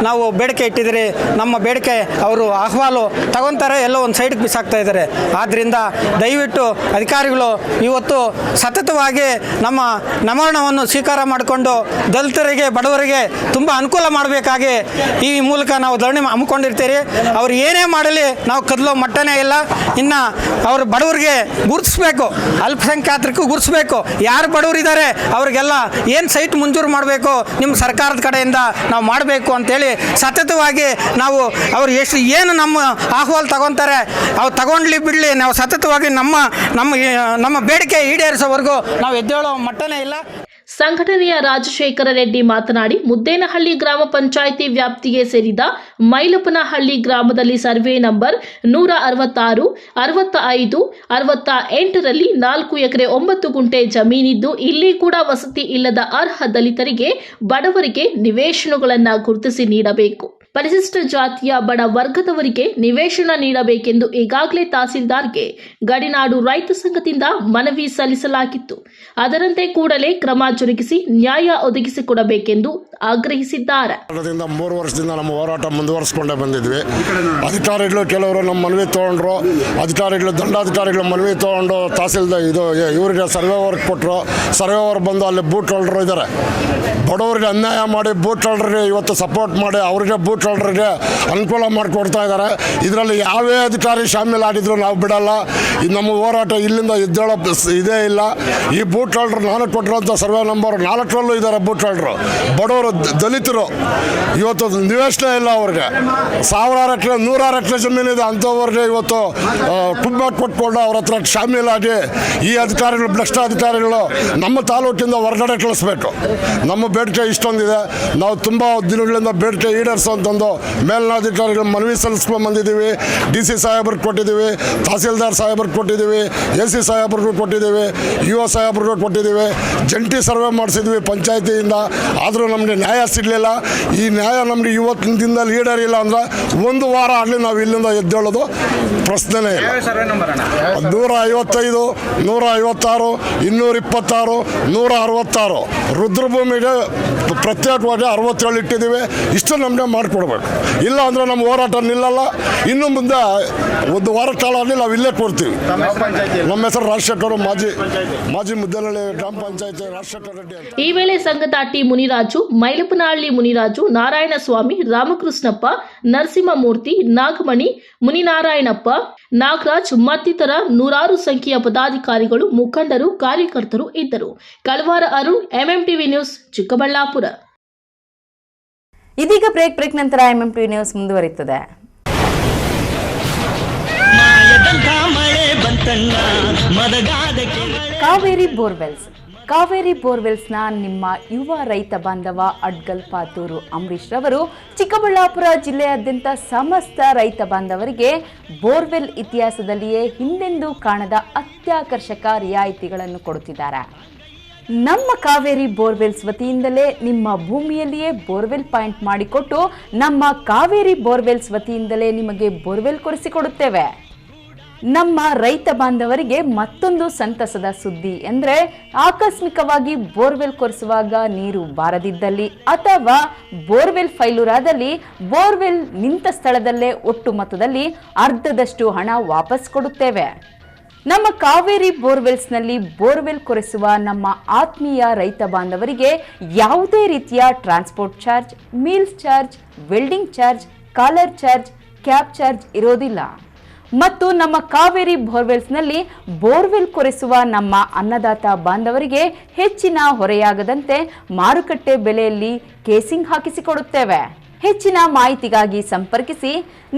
ನಾವು ಬೇಡಿಕೆ ಇಟ್ಟಿದ್ದೀರಿ. ನಮ್ಮ ಬೇಡಿಕೆ ಅವರು ಅಹವಾಲು ತಗೊತಾರೆ, ಎಲ್ಲೋ ಒಂದು ಸೈಡ್ಗೆ ಬಿಸಾಕ್ತಾ ಇದ್ದಾರೆ. ಆದ್ದರಿಂದ ದಯವಿಟ್ಟು ಅಧಿಕಾರಿಗಳು ಇವತ್ತು ಸತತವಾಗಿ ನಮ್ಮ ನಮನವನ್ನು ಸ್ವೀಕಾರ ಮಾಡಿಕೊಂಡು ದಲಿತರಿಗೆ, ಬಡವರಿಗೆ ತುಂಬ ಅನುಕೂಲ ಮಾಡಬೇಕಾಗಿ ಈ ಮೂಲಕ ನಾವು ಧರಣಿ ಹಮ್ಮಿಕೊಂಡಿರ್ತೀರಿ. ಅವ್ರು ಏನೇ ಮಾಡಲಿ ನಾವು ಕದಲೋ ಮಟ್ಟನೇ ಇಲ್ಲ. ಇನ್ನು ಅವರು ಬಡವರಿಗೆ ಗುರುತಿಸ್ಬೇಕು, ಅಲ್ಪಸಂಖ್ಯಾತರಿಗೂ ಗುರುತಿಸ್ಬೇಕು. ಯಾರು ಬಡವರಿದ್ದಾರೆ ಅವ್ರಿಗೆಲ್ಲ ಏನು ಸೈಟ್ ಮಂಜೂರು ಮಾಡಬೇಕು ನಿಮ್ಮ ಸರ್ಕಾರದ ಕಡೆಯಿಂದ ನಾವು ಮಾಡಬೇಕು ಅಂತೇಳಿ ಸತತವಾಗಿ ನಾವು ಅವ್ರು ಏನು ನಮ್ಮ ಅಹವಾಲು ತಗೊತಾರೆ ಅವ್ರು ತಗೊಂಡ್ಲಿ ಬಿಡಲಿ, ನಾವು ಸತತವಾಗಿ ನಮ್ಮ ಬೇಡಿಕೆ ಈಡೇರಿಸೋವರೆಗೂ ನಾವು ಎದ್ದೇಳೋ ಮಟ್ಟನೇ ಇಲ್ಲ. ಸಂಘಟನೆಯ ರಾಜಶೇಖರ ರೆಡ್ಡಿ ಮಾತನಾಡಿ, ಮುದ್ದೇನಹಳ್ಳಿ ಗ್ರಾಮ ಪಂಚಾಯಿತಿ ವ್ಯಾಪ್ತಿಗೆ ಸೇರಿದ ಮೈಲಪ್ಪನಹಳ್ಳಿ ಗ್ರಾಮದಲ್ಲಿ ಸರ್ವೆ ನಂಬರ್ 166, 65, 68ರಲ್ಲಿ 4 ಎಕರೆ 9 ಗುಂಟೆ ಜಮೀನಿದ್ದು, ಇಲ್ಲಿ ಕೂಡ ವಸತಿ ಇಲ್ಲದ ಅರ್ಹ ದಲಿತರಿಗೆ, ಬಡವರಿಗೆ ನಿವೇಶನಗಳನ್ನು ಗುರುತಿಸಿ ನೀಡಬೇಕು. ಪರಿಶಿಷ್ಟ ಜಾತಿಯ ಬಡ ವರ್ಗದವರಿಗೆ ನಿವೇಶನ ನೀಡಬೇಕೆಂದು ಈಗಾಗಲೇ ತಹಸೀಲ್ದಾರ್ಗೆ ಗಡಿನಾಡು ರೈತ ಸಂಘದಿಂದ ಮನವಿ ಸಲ್ಲಿಸಲಾಗಿತ್ತು. ಅದರಂತೆ ಕೂಡಲೇ ಕ್ರಮ ಜರುಗಿಸಿ ನ್ಯಾಯ ಒದಗಿಸಿಕೊಡಬೇಕೆಂದು ಆಗ್ರಹಿಸಿದ್ದಾರೆ. 3 ವರ್ಷದಿಂದ ನಮ್ಮ ಹೋರಾಟ ಮುಂದುವರಿಸಿಕೊಂಡೇ ಬಂದಿದ್ವಿ. ಅಧಿಕಾರಿಗಳು ಕೆಲವರು ನಮ್ಮ ಮನವಿ ತೊಗೊಂಡ್ರು, ಅಧಿಕಾರಿಗಳು ದಂಡಾಧಿಕಾರಿಗಳು ಮನವಿ ತೊಗೊಂಡು ತಹಸೀಲ್ದಾರ್ ಇವರಿಗೆ ಸರ್ವೆ ವರ್ಕ್ ಕೊಟ್ಟರು. ಸರ್ವೆ ವರ್ಕ್ ಬಂದು ಅಲ್ಲಿ ಬೂಟ್ ಹೋಲ್ಡರ್ ಇದ್ದಾರೆ, ಬಡವರಿಗೆ ಅನ್ಯಾಯ ಮಾಡಿ ಬೂಟ್ ಹೋಲ್ಡರ್ಗೆ ಇವತ್ತು ಸಪೋರ್ಟ್ ಮಾಡಿ ಅವರಿಗೆ ಬೂಟ್ ಹೋಲ್ಡರ್ಗೆ ಅನುಕೂಲ ಮಾಡಿಕೊಡ್ತಾ ಇದ್ದಾರೆ. ಇದರಲ್ಲಿ ಯಾವೇ ಅಧಿಕಾರಿ ಶಾಮೀಲಾಗಿದ್ರು ನಾವು ಬಿಡಲ್ಲ. ನಮ್ಮ ಹೋರಾಟ ಇಲ್ಲಿಂದ ಎದ್ದೇಳೋ ಇದೇ ಇಲ್ಲ. ಈ ಬೂಟ್ ಹೋಲ್ಡರ್ ನಾನು ಕೊಟ್ಟಿರೋಂಥ ಸರ್ವೆ ನಂಬರ್ 4ರಲ್ಲೂ ಇದ್ದಾರೆ ಬೂಟ್ ಹೋಲ್ಡರು. ಬಡವರು, ದಲಿತರು, ಇವತ್ತು ನಿವೇಶನ ಇಲ್ಲ ಅವ್ರಿಗೆ. 1000 ಎಕರೆ 100 ಎಕರೆ ಜಮೀನಿದೆ, ಅಂಥವ್ರಿಗೆ ಇವತ್ತು ತುಂಬ ಕೊಟ್ಕೊಂಡು ಅವ್ರ ಹತ್ರ ಶಾಮೀಲಾಗಿ ಈ ಅಧಿಕಾರಿಗಳು, ಭ್ರಷ್ಟ ಅಧಿಕಾರಿಗಳು ನಮ್ಮ ತಾಲೂಕಿಂದ ಹೊರಗಡೆ ಕಳಿಸ್ಬೇಕು. ನಮ್ಮ ಬೇಡಿಕೆ ಇಷ್ಟೊಂದಿದೆ. ನಾವು ತುಂಬ ದಿನಗಳಿಂದ ಬೇಡಿಕೆ ಈಡೇರಿಸುವಂಥದ್ದು ಮೇಲ್ನಾಧಿಕಾರಿಗಳು ಮನವಿ ಸಲ್ಲಿಸ್ಕೊಂಡು ಬಂದಿದ್ದೀವಿ. DC ಸಾಹೇಬ್ರಿಗೆ ಕೊಟ್ಟಿದ್ದೀವಿ, ತಹಸೀಲ್ದಾರ್ ಸಾಹೇಬ್ರಿಗೆ ಕೊಟ್ಟಿದ್ದೀವಿ, AC ಸಾಹೇಬ್ರಿಗೂ ಕೊಟ್ಟಿದ್ದೀವಿ, UO ಸಾಹೇಬ್ರಿಗೂ ಕೊಟ್ಟಿದ್ದೀವಿ. ಜಂಟಿ ಸರ್ವೆ ಮಾಡಿಸಿದ್ವಿ ಪಂಚಾಯತಿಯಿಂದ. ಆದರೂ ನಮಗೆ ನ್ಯಾಯ ಸಿಗಲಿಲ್ಲ. ಈ ನ್ಯಾಯ ನಮಗೆ ಇವತ್ತಿನ ದಿನದಲ್ಲಿ ಈಡೇರಿಲ್ಲ ಅಂದರೆ 1 ವಾರ ಆಗಲಿ ನಾವು ಇಲ್ಲಿಂದ ಎದ್ದೇಳೋದು ಪ್ರಶ್ನೆನೇ ಇಲ್ಲ. 155, 156, 226, 166 ರುದ್ರಭೂಮಿಗೆ ಪ್ರತ್ಯೇಕವಾಗಿ 67 ಇಟ್ಟಿದ್ದೀವಿ. ಇಷ್ಟು ನಮಗೆ ಮಾಡಿಕೊಡಿ. ಕೊಡಬೇಕು. ಇಲ್ಲ ಅಂದರೆ ನಮ್ಮ ಹೋರಾಟ ನಿಲ್ಲಲ್ಲ. ಇನ್ನು ಮುಂದೆ ಒಂದು ವಾರ ಕಾಲದಲ್ಲಿ ನಾವು ಇಲ್ಲೇ ಕೊಡ್ತೀವಿ. ನಮ್ಮ ಹೆಸರು ರಾಜಶೇಖರ್, ಮಾಜಿ ಮುದ್ದೇನಹಳ್ಳಿ ಗ್ರಾಮ ಪಂಚಾಯತ್ ರಾಜಶೇಖರ ರೆಡ್ಡಿ ಅಂತ. ಈ ವೇಳೆ ಸಂಘದ ಟಿ ಮುನಿರಾಜು, ಮೈಲಪ್ಪನಹಳ್ಳಿ ಮುನಿರಾಜು, ನಾರಾಯಣಸ್ವಾಮಿ, ರಾಮಕೃಷ್ಣಪ್ಪ, ನರಸಿಂಹಮೂರ್ತಿ, ನಾಗಮಣಿ, ಮುನಿನಾರಾಯಣಪ್ಪ, ನಾಗರಾಜ್ ಮತ್ತಿತರ ನೂರಾರು ಸಂಖ್ಯೆಯ ಪದಾಧಿಕಾರಿಗಳು, ಮುಖಂಡರು, ಕಾರ್ಯಕರ್ತರು ಇದ್ದರು. ಕಳವಾರ ಅರುಣ್, ಎಂಎಂಟಿವಿ ನ್ಯೂಸ್, ಚಿಕ್ಕಬಳ್ಳಾಪುರ. ಇದೀಗ ಬ್ರೇಕ್ ನಂತರ ಎಂಎಂಟಿವಿ ನ್ಯೂಸ್ ಮುಂದುವರಿಯುತ್ತದೆ. ಕಾವೇರಿ ಬೋರ್ವೆಲ್ಸ್ನ ನಿಮ್ಮ ಯುವ ರೈತ ಬಾಂಧವ ಅಡ್ಗಲ್ ಪಾತೂರು ಅಂಬರೀಶ್ ರವರು ಚಿಕ್ಕಬಳ್ಳಾಪುರ ಜಿಲ್ಲೆಯಾದ್ಯಂತ ಸಮಸ್ತ ರೈತ ಬಾಂಧವರಿಗೆ ಬೋರ್ವೆಲ್ ಇತಿಹಾಸದಲ್ಲಿಯೇ ಹಿಂದೆಂದೂ ಕಾಣದ ಅತ್ಯಾಕರ್ಷಕ ರಿಯಾಯಿತಿಗಳನ್ನು ಕೊಡುತ್ತಿದ್ದಾರೆ. ನಮ್ಮ ಕಾವೇರಿ ಬೋರ್ವೆಲ್ಸ್ ವತಿಯಿಂದಲೇ ನಿಮ್ಮ ಭೂಮಿಯಲ್ಲಿಯೇ ಬೋರ್ವೆಲ್ ಪಾಯಿಂಟ್ ಮಾಡಿಕೊಟ್ಟು ನಮ್ಮ ಕಾವೇರಿ ಬೋರ್ವೆಲ್ಸ್ ವತಿಯಿಂದಲೇ ನಿಮಗೆ ಬೋರ್ವೆಲ್ ಕೊಡಿಸಿಕೊಡುತ್ತೇವೆ. ನಮ್ಮ ರೈತ ಬಾಂಧವರಿಗೆ ಮತ್ತೊಂದು ಸಂತಸದ ಸುದ್ದಿ ಎಂದರೆ, ಆಕಸ್ಮಿಕವಾಗಿ ಬೋರ್ವೆಲ್ ಕೊರೆಸುವಾಗ ನೀರು ಬಾರದಿದ್ದಲ್ಲಿ ಅಥವಾ ಬೋರ್ವೆಲ್ ಫೈಲೂರಾದಲ್ಲಿ ಬೋರ್ವೆಲ್ ನಿಂತ ಸ್ಥಳದಲ್ಲೇ ಒಟ್ಟು ಮೊತ್ತದಲ್ಲಿ ಅರ್ಧದಷ್ಟು ಹಣ ವಾಪಸ್ ಕೊಡುತ್ತೇವೆ. ನಮ್ಮ ಕಾವೇರಿ ಬೋರ್ವೆಲ್ಸ್ನಲ್ಲಿ ಬೋರ್ವೆಲ್ ಕೊರೆಸುವ ನಮ್ಮ ಆತ್ಮೀಯ ರೈತ ಬಾಂಧವರಿಗೆ ಯಾವುದೇ ರೀತಿಯ transport charge, meals charge, welding charge, collar charge, cab charge ಇರೋದಿಲ್ಲ. ಮತ್ತು ನಮ್ಮ ಕಾವೇರಿ ಬೋರ್ವೆಲ್ಸ್ನಲ್ಲಿ ಬೋರ್ವೆಲ್ ಕೊರೆಸುವ ನಮ್ಮ ಅನ್ನದಾತ ಬಾಂಧವರಿಗೆ ಹೆಚ್ಚಿನ ಹೊರೆಯಾಗದಂತೆ ಮಾರುಕಟ್ಟೆ ಬೆಲೆಯಲ್ಲಿ ಕೇಸಿಂಗ್ ಹಾಕಿಸಿಕೊಡುತ್ತೇವೆ. ಹೆಚ್ಚಿನ ಮಾಹಿತಿಗಾಗಿ ಸಂಪರ್ಕಿಸಿ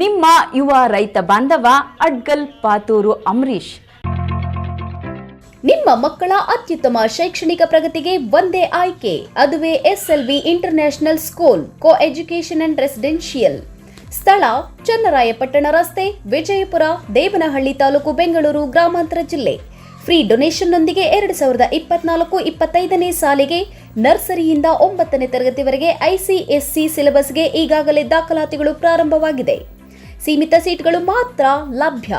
ನಿಮ್ಮ ಯುವ ರೈತ ಬಾಂಧವ ಅಡ್ಗಲ್ ಪಾತೂರು ಅಂಬರೀಶ್. ನಿಮ್ಮ ಮಕ್ಕಳ ಅತ್ಯುತ್ತಮ ಶೈಕ್ಷಣಿಕ ಪ್ರಗತಿಗೆ ಒಂದೇ ಆಯ್ಕೆ, ಅದುವೇ SLV international school co education and residential. ಸ್ಥಳ ಚನ್ನರಾಯಪಟ್ಟಣ ರಸ್ತೆ, ವಿಜಯಪುರ, ದೇವನಹಳ್ಳಿ ತಾಲೂಕು, ಬೆಂಗಳೂರು ಗ್ರಾಮಾಂತರ ಜಿಲ್ಲೆ. ಫ್ರೀ ಡೊನೇಷನ್ನೊಂದಿಗೆ 2024-25ನೇ ಸಾಲಿಗೆ ನರ್ಸರಿಯಿಂದ 9ನೇ ತರಗತಿವರೆಗೆ ICSC ಸಿಲೆಬಸ್ಗೆ ಈಗಾಗಲೇ ದಾಖಲಾತಿಗಳು ಪ್ರಾರಂಭವಾಗಿದೆ. ಸೀಮಿತ ಸೀಟ್ಗಳು ಮಾತ್ರ ಲಭ್ಯ.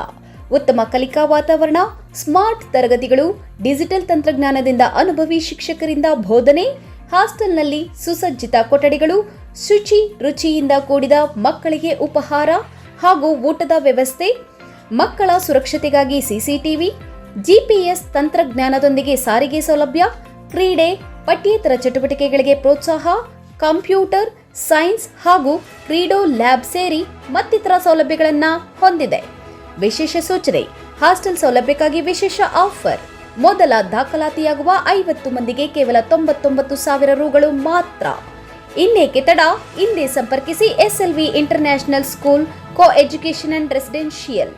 ಉತ್ತಮ ಕಲಿಕಾ ವಾತಾವರಣ, ಸ್ಮಾರ್ಟ್ ತರಗತಿಗಳು, ಡಿಜಿಟಲ್ ತಂತ್ರಜ್ಞಾನದಿಂದ ಅನುಭವಿ ಶಿಕ್ಷಕರಿಂದ ಬೋಧನೆ, ಹಾಸ್ಟೆಲ್ನಲ್ಲಿ ಸುಸಜ್ಜಿತ ಕೊಠಡಿಗಳು, ಶುಚಿ ರುಚಿಯಿಂದ ಕೂಡಿದ ಮಕ್ಕಳಿಗೆ ಉಪಹಾರ ಹಾಗೂ ಊಟದ ವ್ಯವಸ್ಥೆ, ಮಕ್ಕಳ ಸುರಕ್ಷತೆಗಾಗಿ CCTV, GPS ತಂತ್ರಜ್ಞಾನದೊಂದಿಗೆ ಸಾರಿಗೆ ಸೌಲಭ್ಯ, ಕ್ರೀಡೆ, ಪಠ್ಯೇತರ ಚಟುವಟಿಕೆಗಳಿಗೆ ಪ್ರೋತ್ಸಾಹ, ಕಂಪ್ಯೂಟರ್, ಸೈನ್ಸ್ ಹಾಗೂ ಕ್ರೀಡೋ ಲ್ಯಾಬ್ ಸೇರಿ ಮತ್ತಿತರ ಸೌಲಭ್ಯಗಳನ್ನು ಹೊಂದಿದೆ. ವಿಶೇಷ ಸೂಚನೆ: ಹಾಸ್ಟೆಲ್ ಸೌಲಭ್ಯಕ್ಕಾಗಿ ವಿಶೇಷ ಆಫರ್. ಮೊದಲ ದಾಖಲಾತಿಯಾಗುವ 50 ಮಂದಿಗೆ ಕೇವಲ 99,000 ರೂಗಳು ಮಾತ್ರ. ಇನ್ನೇಕೆ ತಡ? ಹಿಂದೆ ಸಂಪರ್ಕಿಸಿ SLV international school co education and residential.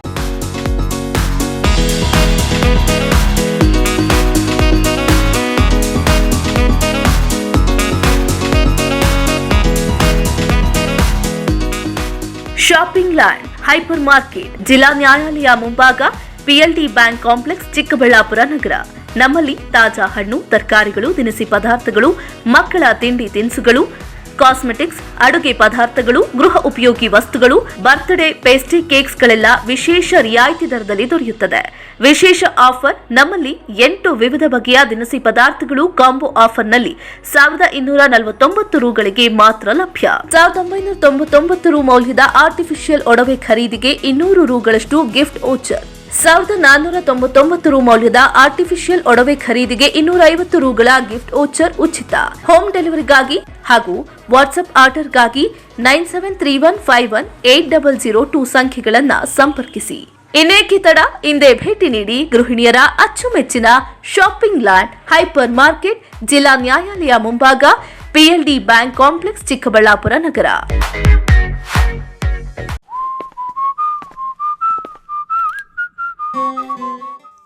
Shopping land hypermarket, ಜಿಲ್ಲಾ ನ್ಯಾಯಾಲಯ ಮುಂಭಾಗ, PLD ಬ್ಯಾಂಕ್ ಕಾಂಪ್ಲೆಕ್ಸ್, ಚಿಕ್ಕಬಳ್ಳಾಪುರ ನಗರ. ನಮ್ಮಲ್ಲಿ ತಾಜಾ ಹಣ್ಣು, ತರಕಾರಿಗಳು, ದಿನಸಿ ಪದಾರ್ಥಗಳು, ಮಕ್ಕಳ ತಿಂಡಿ ತಿನಿಸುಗಳು, ಕಾಸ್ಮೆಟಿಕ್ಸ್, ಅಡುಗೆ ಪದಾರ್ಥಗಳು, ಗೃಹ ಉಪಯೋಗಿ ವಸ್ತುಗಳು, ಬರ್ತ್ಡೇ ಪೇಸ್ಟ್ರಿ ಕೇಕ್ಸ್ಗಳೆಲ್ಲ ವಿಶೇಷ ರಿಯಾಯಿತಿ ದರದಲ್ಲಿ ದೊರೆಯುತ್ತದೆ. ವಿಶೇಷ ಆಫರ್: ನಮ್ಮಲ್ಲಿ 8 ವಿವಿಧ ಬಗೆಯ ದಿನಸಿ ಪದಾರ್ಥಗಳು ಕಾಂಬೋ ಆಫರ್ನಲ್ಲಿ 1249 ರೂಗಳಿಗೆ ಮಾತ್ರ ಲಭ್ಯ. 1999 ರು ಮೌಲ್ಯದ ಆರ್ಟಿಫಿಷಿಯಲ್ ಒಡವೆ ಖರೀದಿಗೆ 200 ರೂಗಳಷ್ಟು ಗಿಫ್ಟ್ ವೋಚರ್. 1499 ರು ಮೌಲ್ಯದ ಆರ್ಟಿಫಿಷಿಯಲ್ ಒಡವೆ ಖರೀದಿಗೆ 250 ರೂಗಳ ಗಿಫ್ಟ್ ವೋಚರ್ ಉಚಿತ. ಹೋಮ್ ಡೆಲಿವರಿಗಾಗಿ ಹಾಗೂ ವಾಟ್ಸ್ಆಪ್ ಆರ್ಡರ್ಗಾಗಿ 9731518002 ಸಂಖ್ಯೆಗಳನ್ನು ಸಂಪರ್ಕಿಸಿ. ಇನ್ನೇಕೆ ತಡ? ಇಂದೇ ಭೇಟಿ ನೀಡಿ. ಗೃಹಿಣಿಯರ ಅಚ್ಚುಮೆಚ್ಚಿನ ಶಾಪಿಂಗ್ ಲ್ಯಾಂಡ್ ಹೈಪರ್ ಮಾರ್ಕೆಟ್, ಜಿಲ್ಲಾ ನ್ಯಾಯಾಲಯ ಮುಂಭಾಗ, PLD ಬ್ಯಾಂಕ್ ಕಾಂಪ್ಲೆಕ್ಸ್, ಚಿಕ್ಕಬಳ್ಳಾಪುರ ನಗರ.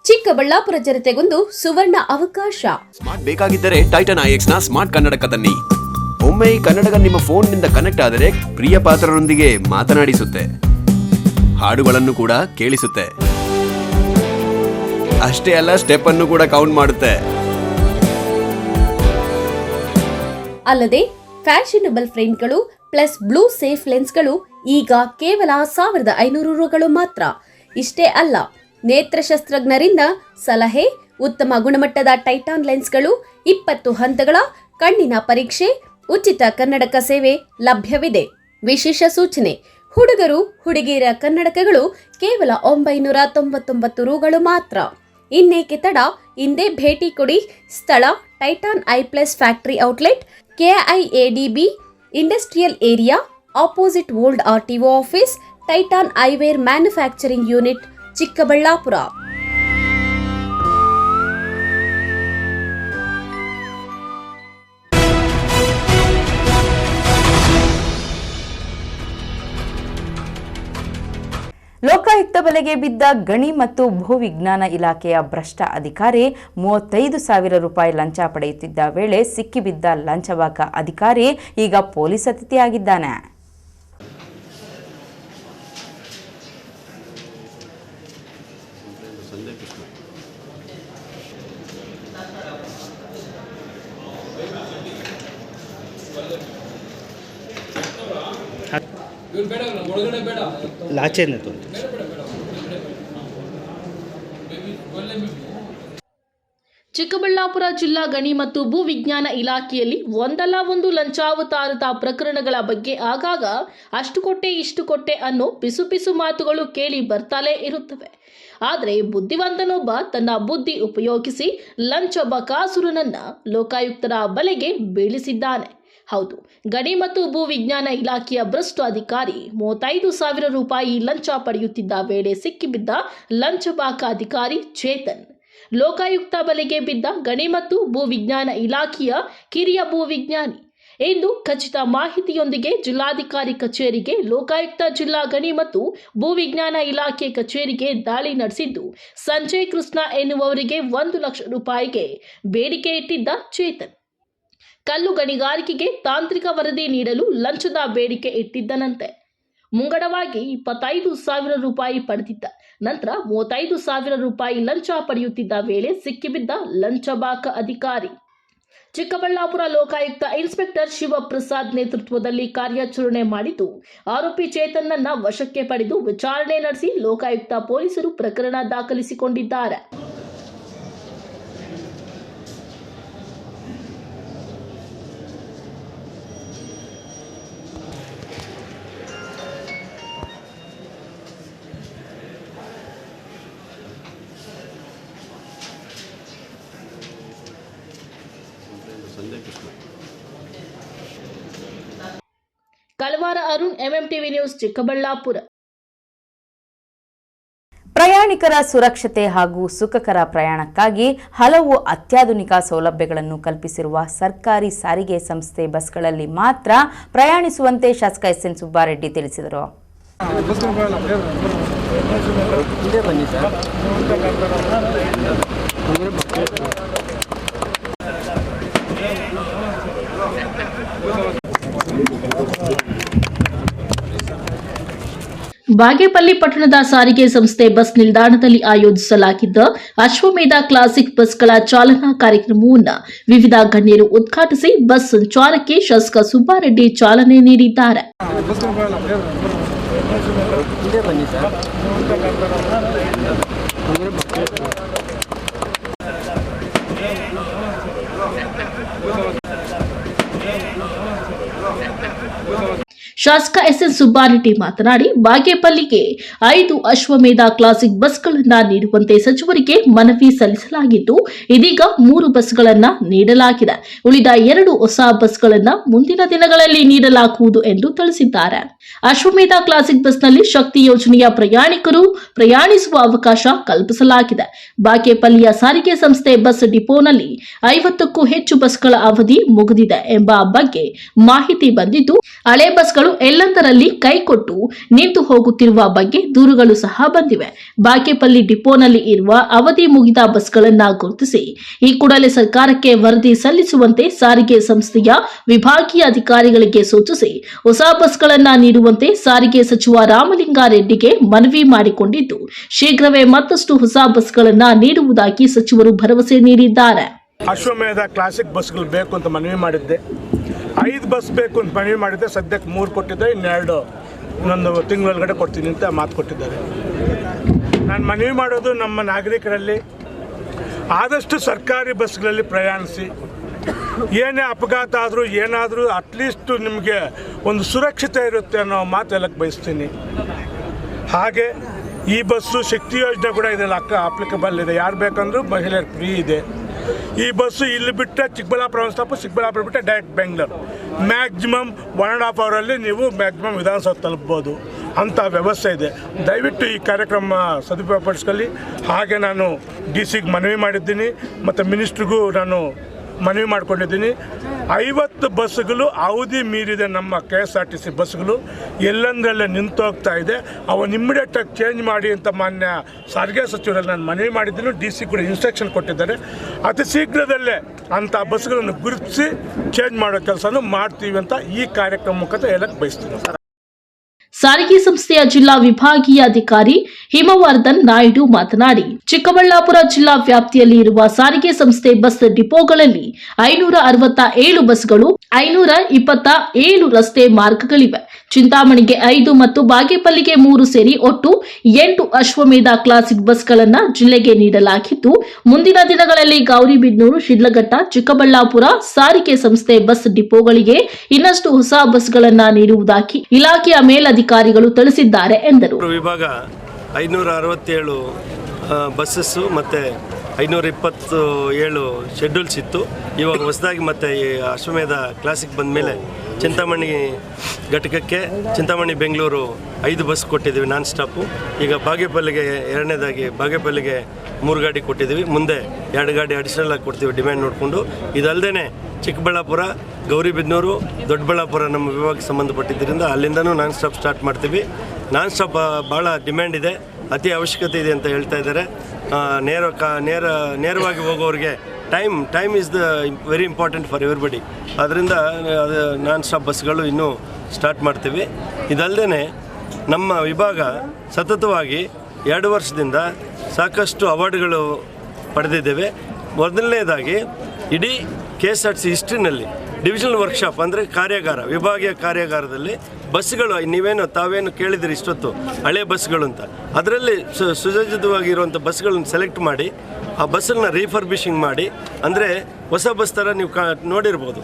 ಚಿಕ್ಕಬಳ್ಳಾಪುರ ಜನತೆಗೊಂದು ಸುವರ್ಣ ಅವಕಾಶ. ಸ್ಮಾರ್ಟ್ ಬೇಕಾಗಿದ್ದರೆ ಟೈಟನ್ IX ನ ಸ್ಮಾರ್ಟ್ ಕನ್ನಡಕ ತನ್ನಿ. ಒಮ್ಮೆ ಈ ಕನ್ನಡಕ ನಿಮ್ಮ ಫೋನ್ನಿಂದ ಕನೆಕ್ಟ್ ಆದರೆ ಪ್ರಿಯ ಪಾತ್ರರೊಂದಿಗೆ ಮಾತನಾಡಿಸುತ್ತೆ, ಹಾಡುಗಳನ್ನು ಕೂಡ ಕೇಳಿಸುತ್ತೆ. ಅಷ್ಟೇ ಅಲ್ಲ, ಸ್ಟೆಪ್ ಅನ್ನು ಕೂಡ ಕೌಂಟ್ ಮಾಡುತ್ತೆ. ಅಲ್ಲದೆ ಫ್ಯಾಷನಬಲ್ ಫ್ರೇಮ್ಗಳು ಪ್ಲಸ್ ಬ್ಲೂ ಸೇಫ್ ಲೆನ್ಸ್ಗಳು ಈಗ ಕೇವಲ 1500 ರೂಗಳು ಮಾತ್ರ. ಇಷ್ಟೇ ಅಲ್ಲ, ನೇತ್ರಶಸ್ತ್ರಜ್ಞರಿಂದ ಸಲಹೆ, ಉತ್ತಮ ಗುಣಮಟ್ಟದ ಟೈಟಾನ್ ಲೆನ್ಸ್ಗಳು, 20 ಹಂತಗಳ ಕಣ್ಣಿನ ಪರೀಕ್ಷೆ, ಉಚಿತ ಕನ್ನಡಕ ಸೇವೆ ಲಭ್ಯವಿದೆ. ವಿಶೇಷ ಸೂಚನೆ: ಹುಡುಗರು ಹುಡುಗಿಯರ ಕನ್ನಡಕಗಳು ಕೇವಲ 999 ರೂಗಳು ಮಾತ್ರ. ಇನ್ನೇಕೆ ತಡ, ಹಿಂದೆ ಭೇಟಿ ಕೊಡಿ. ಸ್ಥಳ: Titan eye plus factory outlet, KIADB industrial area, opposite old RTO office, Titan eyewear manufacturing unit, Chikkaballapur. Lokayukta ಬಲೆಗೆ ಬಿದ್ದ ಗಣಿ ಮತ್ತು ಭೂವಿಜ್ಞಾನ ಇಲಾಖೆಯ ಭ್ರಷ್ಟ ಅಧಿಕಾರಿ 35,000 ರೂಪಾಯಿ ಲಂಚ ಪಡೆಯುತ್ತಿದ್ದ ವೇಳೆ ಸಿಕ್ಕಿಬಿದ್ದ ಲಂಚವಾಕ ಅಧಿಕಾರಿ ಈಗ ಪೊಲೀಸ್ ಅತಿಥಿಯಾಗಿದ್ದಾನೆ. ಚಿಕ್ಕಬಳ್ಳಾಪುರ ಜಿಲ್ಲಾ ಗಣಿ ಮತ್ತು ಭೂವಿಜ್ಞಾನ ಇಲಾಖೆಯಲ್ಲಿ ಒಂದಲ್ಲ ಒಂದು ಲಂಚಾವತಾರದ ಪ್ರಕರಣಗಳ ಬಗ್ಗೆ ಆಗಾಗ ಅಷ್ಟು ಕೊಟ್ಟೆ ಇಷ್ಟು ಕೊಟ್ಟೆ ಅನ್ನೋ ಪಿಸು ಮಾತುಗಳು ಕೇಳಿ ಬರ್ತಾಲೇ ಇರುತ್ತವೆ. ಆದರೆ ಬುದ್ಧಿವಂತನೊಬ್ಬ ತನ್ನ ಬುದ್ಧಿ ಉಪಯೋಗಿಸಿ ಲಂಚ ಬಕಾಸುರನನ್ನ ಲೋಕಾಯುಕ್ತರ ಬಲೆಗೆ ಬೀಳಿಸಿದ್ದಾನೆ. ಹೌದು, ಗಣಿ ಮತ್ತು ಭೂವಿಜ್ಞಾನ ಇಲಾಖೆಯ ಭ್ರಷ್ಟ ಅಧಿಕಾರಿ 35,000 ರೂಪಾಯಿ ಲಂಚ ಪಡೆಯುತ್ತಿದ್ದ ವೇಳೆ ಸಿಕ್ಕಿಬಿದ್ದ ಲಂಚಬಾಕ ಅಧಿಕಾರಿ ಚೇತನ್ ಲೋಕಾಯುಕ್ತ ಬಲೆಗೆ ಬಿದ್ದ ಗಣಿ ಮತ್ತು ಭೂವಿಜ್ಞಾನ ಇಲಾಖೆಯ ಕಿರಿಯ ಭೂವಿಜ್ಞಾನಿ. ಇಂದು ಖಚಿತ ಮಾಹಿತಿಯೊಂದಿಗೆ ಜಿಲ್ಲಾಧಿಕಾರಿ ಕಚೇರಿಗೆ, ಲೋಕಾಯುಕ್ತ ಜಿಲ್ಲಾ ಗಣಿ ಮತ್ತು ಭೂವಿಜ್ಞಾನ ಇಲಾಖೆ ಕಚೇರಿಗೆ ದಾಳಿ ನಡೆಸಿದ್ದು, ಸಂಜಯ್ ಕೃಷ್ಣ ಎನ್ನುವವರಿಗೆ 1 ಲಕ್ಷ ರೂಪಾಯಿಗೆ ಬೇಡಿಕೆ ಇಟ್ಟಿದ್ದ ಚೇತನ್ ಕಲ್ಲು ಗಣಿಗಾರಿಕೆಗೆ ತಾಂತ್ರಿಕ ವರದಿ ನೀಡಲು ಲಂಚದ ಬೇಡಿಕೆ ಇಟ್ಟಿದ್ದನಂತೆ. ಮುಂಗಡವಾಗಿ 25,000 ರೂಪಾಯಿ ಪಡೆದಿದ್ದ ನಂತರ 35,000 ರೂಪಾಯಿ ಲಂಚ ಪಡೆಯುತ್ತಿದ್ದ ವೇಳೆ ಸಿಕ್ಕಿಬಿದ್ದ ಲಂಚಬಾಕ ಅಧಿಕಾರಿ. ಚಿಕ್ಕಬಳ್ಳಾಪುರ ಲೋಕಾಯುಕ್ತ ಇನ್ಸ್ಪೆಕ್ಟರ್ ಶಿವಪ್ರಸಾದ್ ನೇತೃತ್ವದಲ್ಲಿ ಕಾರ್ಯಾಚರಣೆ ಮಾಡಿದ್ದು, ಆರೋಪಿ ಚೇತನ್ನನ್ನ ವಶಕ್ಕೆ ಪಡೆದು ವಿಚಾರಣೆ ನಡೆಸಿ ಲೋಕಾಯುಕ್ತ ಪೊಲೀಸರು ಪ್ರಕರಣ ದಾಖಲಿಸಿಕೊಂಡಿದ್ದಾರೆ. ಕಲವಾರ ಅರುಣ್, MMTV ನ್ಯೂಸ್, ಚಿಕ್ಕಬಳ್ಳಾಪುರ. ಪ್ರಯಾಣಿಕರ ಸುರಕ್ಷತೆ ಹಾಗೂ ಸುಖಕರ ಪ್ರಯಾಣಕ್ಕಾಗಿ ಹಲವು ಅತ್ಯಾಧುನಿಕ ಸೌಲಭ್ಯಗಳನ್ನು ಕಲ್ಪಿಸಿರುವ ಸರ್ಕಾರಿ ಸಾರಿಗೆ ಸಂಸ್ಥೆ ಬಸ್ಗಳಲ್ಲಿ ಮಾತ್ರ ಪ್ರಯಾಣಿಸುವಂತೆ ಶಾಸಕ SN ಸುಬ್ಬಾರೆಡ್ಡಿ ತಿಳಿಸಿದರು. ಬಾಗೇಪಲ್ಲಿ ಪಟ್ಟಣದ ಸಾರಿಗೆ ಸಂಸ್ಥೆ ಬಸ್ ನಿಲ್ದಾಣದಲ್ಲಿ ಆಯೋಜಿಸಲಾಗಿದ್ದ ಅಶ್ವಮೇಧ ಕ್ಲಾಸಿಕ್ ಬಸ್ಗಳ ಚಾಲನಾ ಕಾರ್ಯಕ್ರಮವನ್ನು ವಿವಿಧ ಗಣ್ಯರು ಉದ್ಘಾಟಿಸಿ ಬಸ್ ಸಂಚಾರಕ್ಕೆ ಶಾಸಕ ಸುಬ್ಬಾರೆಡ್ಡಿ ಚಾಲನೆ ನೀಡಿದ್ದಾರೆ. ಶಾಸಕ SN ಸುಬ್ಬಾರೆಡ್ಡಿ ಮಾತನಾಡಿ, ಬಾಗೇಪಲ್ಲಿಗೆ 5 ಅಶ್ವಮೇಧ ಕ್ಲಾಸಿಕ್ ಬಸ್ಗಳನ್ನು ನೀಡುವಂತೆ ಸಚಿವರಿಗೆ ಮನವಿ ಸಲ್ಲಿಸಲಾಗಿದ್ದು, ಇದೀಗ 3 ಬಸ್ಗಳನ್ನು ನೀಡಲಾಗಿದೆ. ಉಳಿದ 2 ಹೊಸ ಬಸ್ಗಳನ್ನು ಮುಂದಿನ ದಿನಗಳಲ್ಲಿ ನೀಡಲಾಗುವುದು ಎಂದು ತಿಳಿಸಿದ್ದಾರೆ. ಅಶ್ವಮೇಧ ಕ್ಲಾಸಿಕ್ ಬಸ್ನಲ್ಲಿ ಶಕ್ತಿ ಯೋಜನೆಯ ಪ್ರಯಾಣಿಕರು ಪ್ರಯಾಣಿಸುವ ಅವಕಾಶ ಕಲ್ಪಿಸಲಾಗಿದೆ. ಬಾಗೇಪಲ್ಲಿಯ ಸಾರಿಗೆ ಸಂಸ್ಥೆ ಬಸ್ ಡಿಪೋನಲ್ಲಿ 50ಕ್ಕೂ ಹೆಚ್ಚು ಬಸ್ಗಳ ಅವಧಿ ಮುಗಿದಿದೆ ಎಂಬ ಬಗ್ಗೆ ಮಾಹಿತಿ ಬಂದಿದ್ದು, ಹಳೆ ಬಸ್ಗಳು ಎಲ್ಲದರಲ್ಲಿ ಕೈಕೊಟ್ಟು ನಿಂತು ಹೋಗುತ್ತಿರುವ ಬಗ್ಗೆ ದೂರುಗಳು ಸಹ ಬಂದಿವೆ. ಬಾಗೇಪಲ್ಲಿ ಡಿಪೋನಲ್ಲಿ ಇರುವ ಅವಧಿ ಮುಗಿದ ಬಸ್ಗಳನ್ನು ಗುರುತಿಸಿ ಈ ಕೂಡಲೇ ಸರ್ಕಾರಕ್ಕೆ ವರದಿ ಸಲ್ಲಿಸುವಂತೆ ಸಾರಿಗೆ ಸಂಸ್ಥೆಯ ವಿಭಾಗೀಯ ಅಧಿಕಾರಿಗಳಿಗೆ ಸೂಚಿಸಿ ಹೊಸ ಬಸ್ಗಳನ್ನು ನೀಡುವಂತೆ ಸಾರಿಗೆ ಸಚಿವ ರಾಮಲಿಂಗಾರೆಡ್ಡಿಗೆ ಮನವಿ ಮಾಡಿಕೊಂಡಿದ್ದು, ಶೀಘ್ರವೇ ಮತ್ತಷ್ಟು ಹೊಸ ಬಸ್ಗಳನ್ನು ನೀಡುವುದಾಗಿ ಸಚಿವರು ಭರವಸೆ ನೀಡಿದ್ದಾರೆ. ಅಶ್ವಮೇಧ ಕ್ಲಾಸಿಕ್ ಬಸ್ಗಳು ಬೇಕು ಅಂತ ಮನವಿ ಮಾಡಿದ್ದೆ. 5 ಬಸ್ ಬೇಕು ಅಂತ ಮನವಿ ಮಾಡಿದ್ದೆ. ಸದ್ಯಕ್ಕೆ 3 ಕೊಟ್ಟಿದ್ದೆ, ಇನ್ನೊಂದು ತಿಂಗಳೊಳಗಡೆ ಕೊಡ್ತೀನಿ ಅಂತ ಮಾತು ಕೊಟ್ಟಿದ್ದಾರೆ. ನಾನು ಮನವಿ ಮಾಡೋದು ನಮ್ಮ ನಾಗರಿಕರಲ್ಲಿ ಆದಷ್ಟು ಸರ್ಕಾರಿ ಬಸ್ಗಳಲ್ಲಿ ಪ್ರಯಾಣಿಸಿ, ಏನೇ ಅಪಘಾತ ಆದರೂ ಏನಾದರೂ ಅಟ್ಲೀಸ್ಟ್ ನಿಮಗೆ ಒಂದು ಸುರಕ್ಷತೆ ಇರುತ್ತೆ ಅನ್ನೋ ಮಾತು ಹೇಳಕ್ಕೆ ಬಯಸ್ತೀನಿ. ಹಾಗೆ ಈ ಬಸ್ಸು ಶಕ್ತಿ ಯೋಜನೆ ಕೂಡ ಇದೆಲ್ಲ ಅಪ್ಲಿಕಬಲ್ ಇದೆ. ಯಾರು ಬೇಕಂದ್ರೂ ಮಹಿಳೆಯರು ಫ್ರೀ ಇದೆ. ಈ ಬಸ್ಸು ಇಲ್ಲಿ ಬಿಟ್ಟರೆ ಚಿಕ್ಕಬಳ್ಳಾಪುರ ಸ್ಟಾಪು, ಚಿಕ್ಕಬಳ್ಳಾಪುರ ಬಿಟ್ಟರೆ ಡೈರೆಕ್ಟ್ ಬೆಂಗಳೂರು. ಮ್ಯಾಕ್ಸಿಮಮ್ 1.5 ಅವರಲ್ಲಿ ನೀವು ಮ್ಯಾಕ್ಸಿಮಮ್ ವಿಧಾನಸೌಧ ತಲುಪ್ಬೋದು ಅಂಥ ವ್ಯವಸ್ಥೆ ಇದೆ. ದಯವಿಟ್ಟು ಈ ಕಾರ್ಯಕ್ರಮ ಸದುಪಯೋಗಪಡಿಸ್ಕೊಳ್ಳಿ. ಹಾಗೆ ನಾನು DC ಮನವಿ ಮಾಡಿದ್ದೀನಿ ಮತ್ತು ಮಿನಿಸ್ಟ್ರಿಗೂ ನಾನು ಮನವಿ ಮಾಡ್ಕೊಂಡಿದ್ದೀನಿ. 50 ಬಸ್ಸುಗಳು ಅವಧಿ ಮೀರಿದೆ. ನಮ್ಮ KSRTC ಬಸ್ಸುಗಳು ಎಲ್ಲಂದ್ರಲ್ಲೇ ನಿಂತು ಹೋಗ್ತಾ ಇದೆ. ಅವನ್ನ ಇಮ್ಮಿಡಿಯೇಟಾಗಿ ಚೇಂಜ್ ಮಾಡಿ ಅಂತ ಮಾನ್ಯ ಸಾರಿಗೆ ಸಚಿವರಲ್ಲಿ ನಾನು ಮನವಿ ಮಾಡಿದ್ದೀನಿ. DC ಕೂಡ ಇನ್ಸ್ಟ್ರಕ್ಷನ್ ಕೊಟ್ಟಿದ್ದಾರೆ. ಅತಿ ಶೀಘ್ರದಲ್ಲೇ ಅಂಥ ಬಸ್ಸುಗಳನ್ನು ಗುರುತಿಸಿ ಚೇಂಜ್ ಮಾಡೋ ಕೆಲಸನೂ ಮಾಡ್ತೀವಿ ಅಂತ ಈ ಕಾರ್ಯಕ್ರಮ ಮುಖಾಂತರ ಹೇಳಕ್ಕೆ ಬಯಸ್ತೀನಿ. ಸಾರಿಗೆ ಸಂಸ್ಥೆಯ ಜಿಲ್ಲಾ ವಿಭಾಗೀಯ ಅಧಿಕಾರಿ ಹಿಮವರ್ಧನ್ ನಾಯ್ಡು ಮಾತನಾಡಿ, ಚಿಕ್ಕಬಳ್ಳಾಪುರ ಜಿಲ್ಲಾ ವ್ಯಾಪ್ತಿಯಲ್ಲಿ ಇರುವ ಸಾರಿಗೆ ಸಂಸ್ಥೆ ಬಸ್ ಡಿಪೋಗಳಲ್ಲಿ 567 ಬಸ್ಗಳು, 527 ರಸ್ತೆ ಮಾರ್ಗಗಳಿವೆ. ಚಿಂತಾಮಣಿಗೆ 5 ಮತ್ತು ಬಾಗೇಪಲ್ಲಿಗೆ 3 ಸೇರಿ ಒಟ್ಟು 8 ಅಶ್ವಮೇಧ ಕ್ಲಾಸಿಕ್ ಬಸ್ಗಳನ್ನು ಜಿಲ್ಲೆಗೆ ನೀಡಲಾಗಿದ್ದು, ಮುಂದಿನ ದಿನಗಳಲ್ಲಿ ಗೌರಿಬಿದನೂರು, ಶಿಡ್ಲಘಟ್ಟ, ಚಿಕ್ಕಬಳ್ಳಾಪುರ ಸಾರಿಗೆ ಸಂಸ್ಥೆ ಬಸ್ ಡಿಪೋಗಳಿಗೆ ಇನ್ನಷ್ಟು ಹೊಸ ಬಸ್ಗಳನ್ನು ನೀಡುವುದಾಗಿ ಇಲಾಖೆಯ ಮೇಲಧಿಕಾರಿಗಳು ತಿಳಿಸಿದ್ದಾರೆ ಎಂದರು. ವಿಭಾಗ 567 ಬಸ್ಸಸ್ಸು ಮತ್ತು 527 ಶೆಡ್ಯೂಲ್ಸ್ ಇತ್ತು. ಇವಾಗ ಹೊಸದಾಗಿ ಮತ್ತು ಈ ಅಶ್ವಮೇಧ ಕ್ಲಾಸಿಕ್ ಬಂದ ಮೇಲೆ ಚಿಂತಾಮಣಿ ಘಟಕಕ್ಕೆ ಚಿಂತಾಮಣಿ ಬೆಂಗಳೂರು 5 ಬಸ್ ಕೊಟ್ಟಿದ್ದೀವಿ ನಾನ್ ಸ್ಟಾಪು. ಈಗ ಬಾಗೇಪಲ್ಲಿಗೆ ಎರಡನೇದಾಗಿ ಬಾಗೇಪಲ್ಲಿಗೆ 3 ಗಾಡಿ ಕೊಟ್ಟಿದ್ದೀವಿ. ಮುಂದೆ 2 ಗಾಡಿ ಅಡಿಷನಲ್ ಆಗಿ ಕೊಡ್ತೀವಿ ಡಿಮ್ಯಾಂಡ್ ನೋಡಿಕೊಂಡು. ಇದಲ್ಲದೆ ಚಿಕ್ಕಬಳ್ಳಾಪುರ, ಗೌರಿಬಿದನೂರು, ದೊಡ್ಡಬಳ್ಳಾಪುರ ನಮ್ಮ ವಿಭಾಗಕ್ಕೆ ಸಂಬಂಧಪಟ್ಟಿದ್ದರಿಂದ ಅಲ್ಲಿಂದನೂ ನಾನ್ ಸ್ಟಾಪ್ ಸ್ಟಾರ್ಟ್ ಮಾಡ್ತೀವಿ. ನಾನ್ ಸ್ಟಾಪ್ ಭಾಳ ಡಿಮ್ಯಾಂಡ್ ಇದೆ, ಅತಿ ಅವಶ್ಯಕತೆ ಇದೆ ಅಂತ ಹೇಳ್ತಾ ಇದ್ದಾರೆ. ನೇರವಾಗಿ ಹೋಗೋರಿಗೆ time is the very important for everybody. ಅದರಿಂದ ಅದು ನಾನ್ ಸ್ಟಾಪ್ ಬಸ್ಗಳು ಇನ್ನೂ ಸ್ಟಾರ್ಟ್ ಮಾಡ್ತೀವಿ. ಇದಲ್ಲದೆ ನಮ್ಮ ವಿಭಾಗ ಸತತವಾಗಿ 2 ವರ್ಷದಿಂದ ಸಾಕಷ್ಟು ಅವಾರ್ಡ್ಗಳು ಪಡೆದಿದ್ದೇವೆ. ಮೊದಲನೇದಾಗಿ ಇಡೀ KSRTC ಹಿಸ್ಟ್ರಿನಲ್ಲಿ ಡಿವಿಷನಲ್ ವರ್ಕ್ಶಾಪ್ ಅಂದರೆ ಕಾರ್ಯಾಗಾರ, ವಿಭಾಗೀಯ ಕಾರ್ಯಾಗಾರದಲ್ಲಿ ಬಸ್ಸುಗಳು ತಾವೇನು ಕೇಳಿದಿರಿ ಇಷ್ಟೊತ್ತು ಹಳೆ ಬಸ್ಗಳು ಅಂತ, ಅದರಲ್ಲಿ ಸುಸಜ್ಜಿತವಾಗಿರುವಂಥ ಬಸ್ಗಳನ್ನು ಸೆಲೆಕ್ಟ್ ಮಾಡಿ ಆ ಬಸ್ಸನ್ನು ರೀಫರ್ಬಿಷಿಂಗ್ ಮಾಡಿ, ಅಂದರೆ ಹೊಸ ಬಸ್ ಥರ ನೀವು ನೋಡಿರ್ಬೋದು,